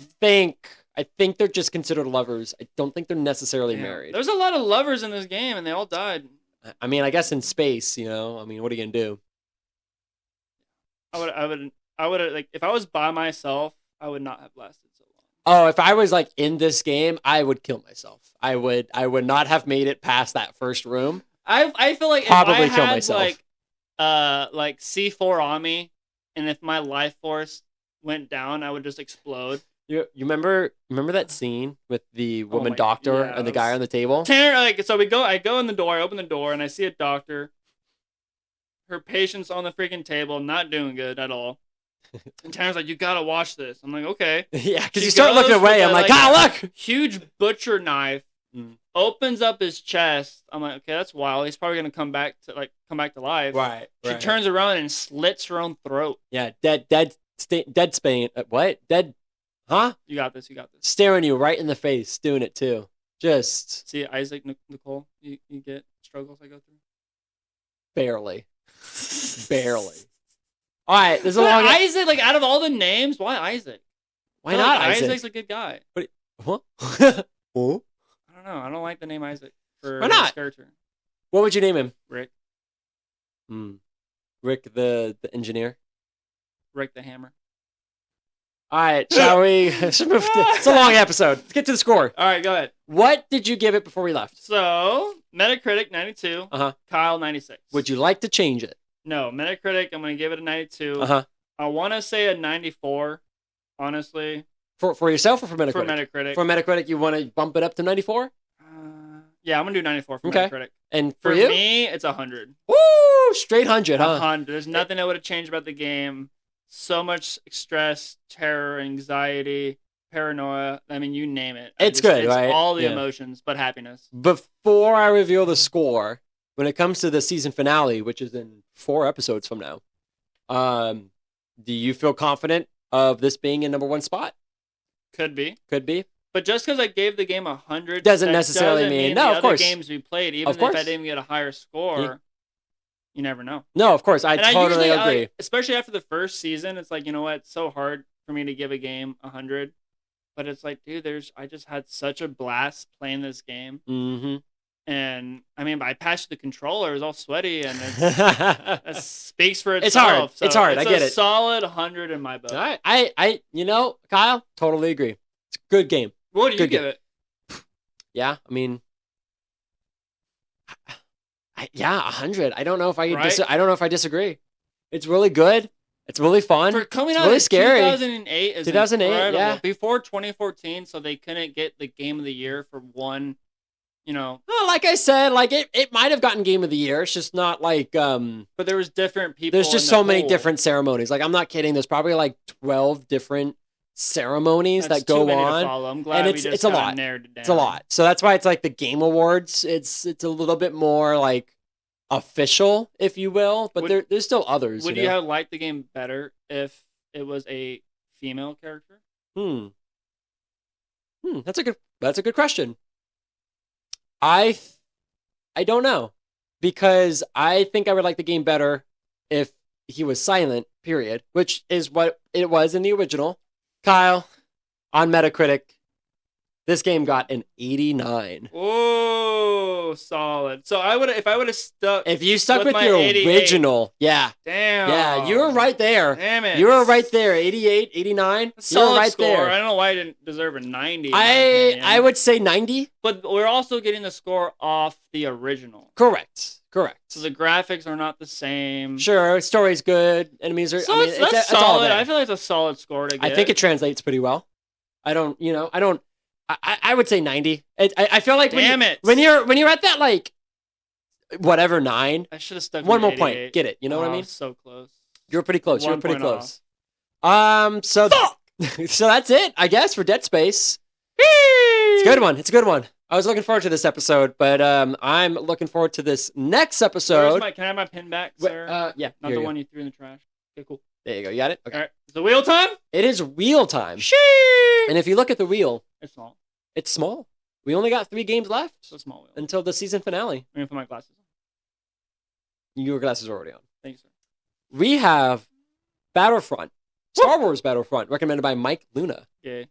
Speaker 1: I think they're just considered lovers. I don't think they're necessarily married.
Speaker 2: There's a lot of lovers in this game, and they all died.
Speaker 1: I mean, I guess in space, you know. I mean, what are you gonna do?
Speaker 2: I would like if I was by myself, I would not have lasted so long.
Speaker 1: Oh, if I was like in this game, I would kill myself. I would not have made it past that first room.
Speaker 2: I feel like
Speaker 1: probably
Speaker 2: if I
Speaker 1: kill
Speaker 2: had
Speaker 1: myself.
Speaker 2: like C4 on me, and if my life force went down, I would just explode.
Speaker 1: You remember that scene with the woman doctor and the guy on the table?
Speaker 2: So I go in the door, I open the door, and I see a doctor. Her patient's on the freaking table, not doing good at all. And Tanner's like, "You gotta watch this." I'm like, "Okay."
Speaker 1: Yeah, because you start looking away. I'm like, look!
Speaker 2: Huge butcher knife opens up his chest. I'm like, "Okay, that's wild. He's probably gonna come back to life."
Speaker 1: Right.
Speaker 2: She turns around and slits her own throat.
Speaker 1: Yeah, dead Spain. What? Dead? Huh?
Speaker 2: You got this.
Speaker 1: Staring you right in the face, doing it too. Just
Speaker 2: see, Isaac, Nicole, you get struggles I go through.
Speaker 1: Barely. All right, there's a long.
Speaker 2: Isaac, like out of all the names, why Isaac?
Speaker 1: Why not Isaac?
Speaker 2: Isaac's a good guy.
Speaker 1: What?
Speaker 2: I don't know. I don't like the name Isaac for his character.
Speaker 1: What would you name him?
Speaker 2: Rick.
Speaker 1: Rick the engineer.
Speaker 2: Rick the hammer.
Speaker 1: All right, shall we? It's a long episode. Let's get to the score.
Speaker 2: All right, go ahead.
Speaker 1: What did you give it before we left?
Speaker 2: So, Metacritic 92. Kyle 96.
Speaker 1: Would you like to change it?
Speaker 2: No, Metacritic. I'm going to give it a 92. I want to say a 94. Honestly.
Speaker 1: For yourself or for Metacritic?
Speaker 2: For Metacritic.
Speaker 1: For Metacritic, you want to bump it up to 94?
Speaker 2: Yeah, I'm going to do 94 for Metacritic.
Speaker 1: And
Speaker 2: for
Speaker 1: you?
Speaker 2: me, it's 100.
Speaker 1: Woo! Straight 100, huh?
Speaker 2: 100. There's nothing that would have changed about the game. So much stress, terror, anxiety, paranoia. I mean, you name it.
Speaker 1: It's good, right?
Speaker 2: All the emotions, but happiness.
Speaker 1: Before I reveal the score, when it comes to the season finale, which is in 4 episodes from now, do you feel confident of this being in number 1 spot?
Speaker 2: Could be.
Speaker 1: But
Speaker 2: just because I gave the game 100
Speaker 1: doesn't necessarily mean
Speaker 2: no.
Speaker 1: Of course,
Speaker 2: games we played, even if I didn't get a higher score. You never know.
Speaker 1: No, of course. I totally agree.
Speaker 2: Especially after the first season, it's like, you know what? It's so hard for me to give a game 100. But it's like, dude, I just had such a blast playing this game.
Speaker 1: Mm-hmm.
Speaker 2: And, I mean, I passed the controller. It was all sweaty. And it speaks for itself.
Speaker 1: It's hard. I get it.
Speaker 2: It's a solid 100 in my book.
Speaker 1: All right. Kyle, totally agree. It's a good game.
Speaker 2: What do you give it?
Speaker 1: Yeah, I mean... 100. I don't know if I disagree. It's really good. It's really fun.
Speaker 2: For coming
Speaker 1: out
Speaker 2: really
Speaker 1: in scary.
Speaker 2: 2008 is
Speaker 1: 2008,
Speaker 2: incredible.
Speaker 1: yeah.
Speaker 2: Before 2014, so they couldn't get the game of the year for one,
Speaker 1: Well, like I said, like it might have gotten game of the year. It's just not like
Speaker 2: But there was different people.
Speaker 1: There's just so many different ceremonies. Like I'm not kidding. There's probably like 12 different ceremonies that go on.
Speaker 2: I'm glad
Speaker 1: and it's a lot. It's a lot. So that's why it's like the Game Awards. It's a little bit more like official, if you will. But there's still others.
Speaker 2: Would you have liked the game better if it was a female character?
Speaker 1: That's a good question. I don't know, because I think I would like the game better if he was silent. Period. Which is what it was in the original. Kyle, on Metacritic, This game got an 89.
Speaker 2: Oh, solid. So if I would have stuck.
Speaker 1: If you stuck with
Speaker 2: my
Speaker 1: your
Speaker 2: 88.
Speaker 1: original, yeah.
Speaker 2: Damn.
Speaker 1: Yeah, you were right there.
Speaker 2: Damn it.
Speaker 1: You were right there. 88, 89. You were right
Speaker 2: score.
Speaker 1: there.
Speaker 2: I don't know why I didn't deserve a 90.
Speaker 1: I would say 90.
Speaker 2: But we're also getting the score off the original.
Speaker 1: Correct.
Speaker 2: So the graphics are not the same.
Speaker 1: Sure, story's good. Enemies are.
Speaker 2: So
Speaker 1: it's
Speaker 2: that's
Speaker 1: all
Speaker 2: solid.
Speaker 1: there.
Speaker 2: I feel like it's a solid score to get.
Speaker 1: I think it translates pretty well. I would say 90. I feel like when you're at that like whatever 9.
Speaker 2: I should have stuck
Speaker 1: one more
Speaker 2: 88.
Speaker 1: point. Get it? You know what I mean?
Speaker 2: So close.
Speaker 1: You're pretty close.
Speaker 2: One point
Speaker 1: So so that's it, I guess, for Dead Space. It's a good one. I was looking forward to this episode, but I'm looking forward to this next episode.
Speaker 2: Can I have my pin back, sir?
Speaker 1: Yeah.
Speaker 2: Not the one you threw in the trash. Okay, cool.
Speaker 1: There you go. You got it? Okay.
Speaker 2: All right. Is it wheel time?
Speaker 1: It is wheel time. And if you look at the wheel,
Speaker 2: it's small.
Speaker 1: It's small. We only got 3 games left.
Speaker 2: So small wheel.
Speaker 1: Until the season finale.
Speaker 2: I'm going to put my glasses on.
Speaker 1: Your glasses are already on.
Speaker 2: Thank you, sir.
Speaker 1: We have Battlefront. Star Wars Battlefront, recommended by Mike Luna.
Speaker 2: Yeah.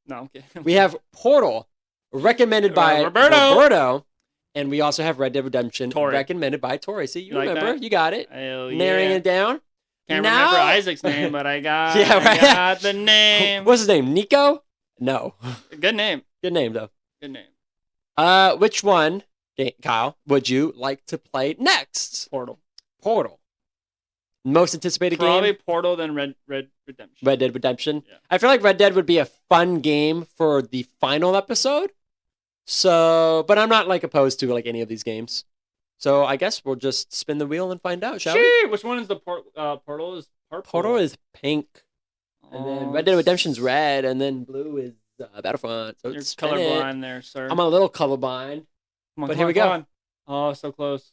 Speaker 2: I'm kidding.
Speaker 1: We have Portal, recommended by Roberto. And we also have Red Dead Redemption, recommended by Tori. See, you remember.
Speaker 2: That?
Speaker 1: You got it.
Speaker 2: Hell yeah.
Speaker 1: Narrowing it down.
Speaker 2: Can't remember Isaac's name, but I got, I got the name.
Speaker 1: What's his name? Nico? No.
Speaker 2: Good name.
Speaker 1: Good name, though.
Speaker 2: Good name.
Speaker 1: Which one, Kyle, would you like to play next?
Speaker 2: Portal.
Speaker 1: Most anticipated game?
Speaker 2: Probably Portal, then Red Redemption.
Speaker 1: Red Dead Redemption.
Speaker 2: Yeah.
Speaker 1: I feel like Red Dead would be a fun game for the final episode. So, but I'm not like opposed to like any of these games. So I guess we'll just spin the wheel and find out, shall we?
Speaker 2: Which one is the Portal? Is purple.
Speaker 1: Portal is pink, and then Red Dead Redemption's red, and then blue is Battlefront. So
Speaker 2: you're colorblind there, sir.
Speaker 1: I'm a little colorblind. Here we go.
Speaker 2: Oh, so close.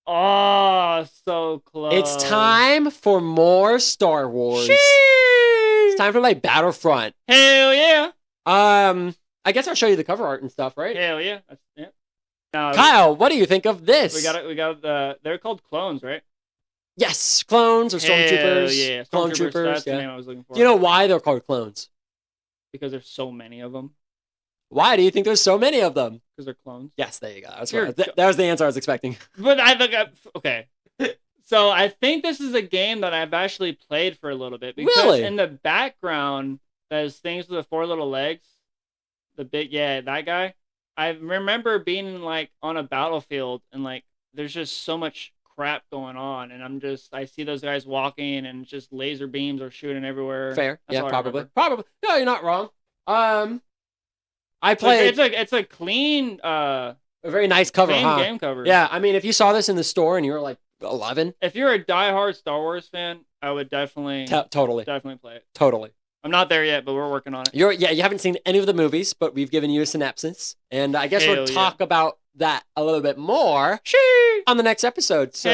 Speaker 2: Oh, so close.
Speaker 1: It's time for more Star Wars. It's time for like Battlefront.
Speaker 2: Hell yeah.
Speaker 1: I guess I'll show you the cover art and stuff, right?
Speaker 2: Hell yeah. Yeah.
Speaker 1: Kyle, what do you think of this?
Speaker 2: We got they're called clones, right?
Speaker 1: Yes, clones or stormtroopers.
Speaker 2: Yeah,
Speaker 1: clone troopers.
Speaker 2: That's the name I was looking for.
Speaker 1: Do you know why they're called clones?
Speaker 2: Because there's so many of them.
Speaker 1: Why do you think there's so many of them?
Speaker 2: Because they're clones.
Speaker 1: Yes, there you go. That was the answer I was expecting.
Speaker 2: But I think okay. So I think this is a game that I've actually played for a little bit because in the background there's things with the 4 little legs. That guy. I remember being like on a battlefield and like there's just so much crap going on and I see those guys walking and just laser beams are shooting everywhere.
Speaker 1: Fair. Yeah, probably. No, you're not wrong. I played.
Speaker 2: It's a clean,
Speaker 1: a very nice cover,
Speaker 2: game cover.
Speaker 1: Yeah, I mean, if you saw this in the store and you were like 11,
Speaker 2: if you're a diehard Star Wars fan, I would definitely definitely play it.
Speaker 1: Totally.
Speaker 2: I'm not there yet, but we're working on it.
Speaker 1: You haven't seen any of the movies, but we've given you a synopsis, and I guess we'll talk about that a little bit more on the next episode. So,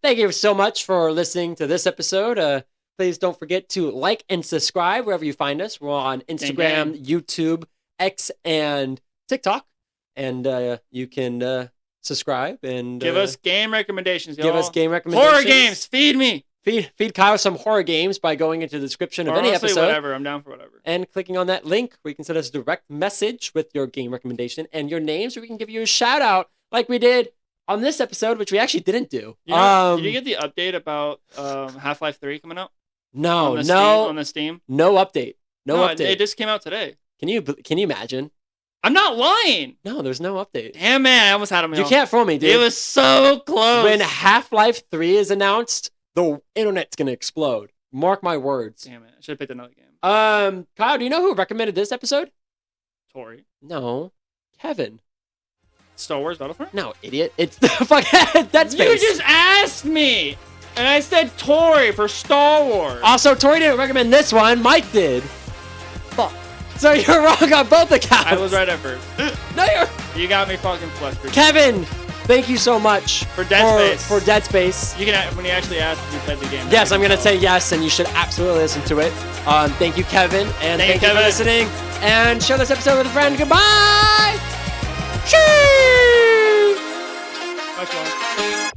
Speaker 1: thank you so much for listening to this episode. Please don't forget to like and subscribe wherever you find us. We're on Instagram, YouTube, X, and TikTok, and you can subscribe and
Speaker 2: give us game recommendations.
Speaker 1: Give us game recommendations.
Speaker 2: Horror games. Feed me.
Speaker 1: Feed Kyle some horror games by going into the description of any episode.
Speaker 2: Whatever. I'm down for whatever.
Speaker 1: And clicking on that link where you can send us a direct message with your game recommendation and your name so we can give you a shout out like we did on this episode, which we actually didn't do.
Speaker 2: Did you get the update about Half-Life 3 coming out?
Speaker 1: No.
Speaker 2: On the Steam?
Speaker 1: No update. No update.
Speaker 2: It just came out today.
Speaker 1: Can you imagine?
Speaker 2: I'm not lying.
Speaker 1: No, there's no update.
Speaker 2: Damn, man. I almost had him.
Speaker 1: You can't fool me, dude.
Speaker 2: It was so close.
Speaker 1: When Half-Life 3 is announced, the internet's going to explode. Mark my words.
Speaker 2: Damn it. I should have picked another game.
Speaker 1: Kyle, do you know who recommended this episode?
Speaker 2: Tori.
Speaker 1: No. Kevin.
Speaker 2: Star Wars Battlefront?
Speaker 1: No, idiot. It's the fuck Dead Space.
Speaker 2: You just asked me. And I said Tori for Star Wars.
Speaker 1: Also, Tori didn't recommend this one. Mike did. Fuck. So you're wrong on both accounts.
Speaker 2: I was right at first.
Speaker 1: No,
Speaker 2: you got me fucking flustered.
Speaker 1: Kevin, thank you so much
Speaker 2: for Dead Space.
Speaker 1: For Dead Space.
Speaker 2: You can, when you actually ask if you played the game.
Speaker 1: Yes, I'm gonna say yes, and you should absolutely listen to it. Thank you, Kevin, and thank you for listening. And share this episode with a friend. Goodbye. Cheers.
Speaker 2: Much love.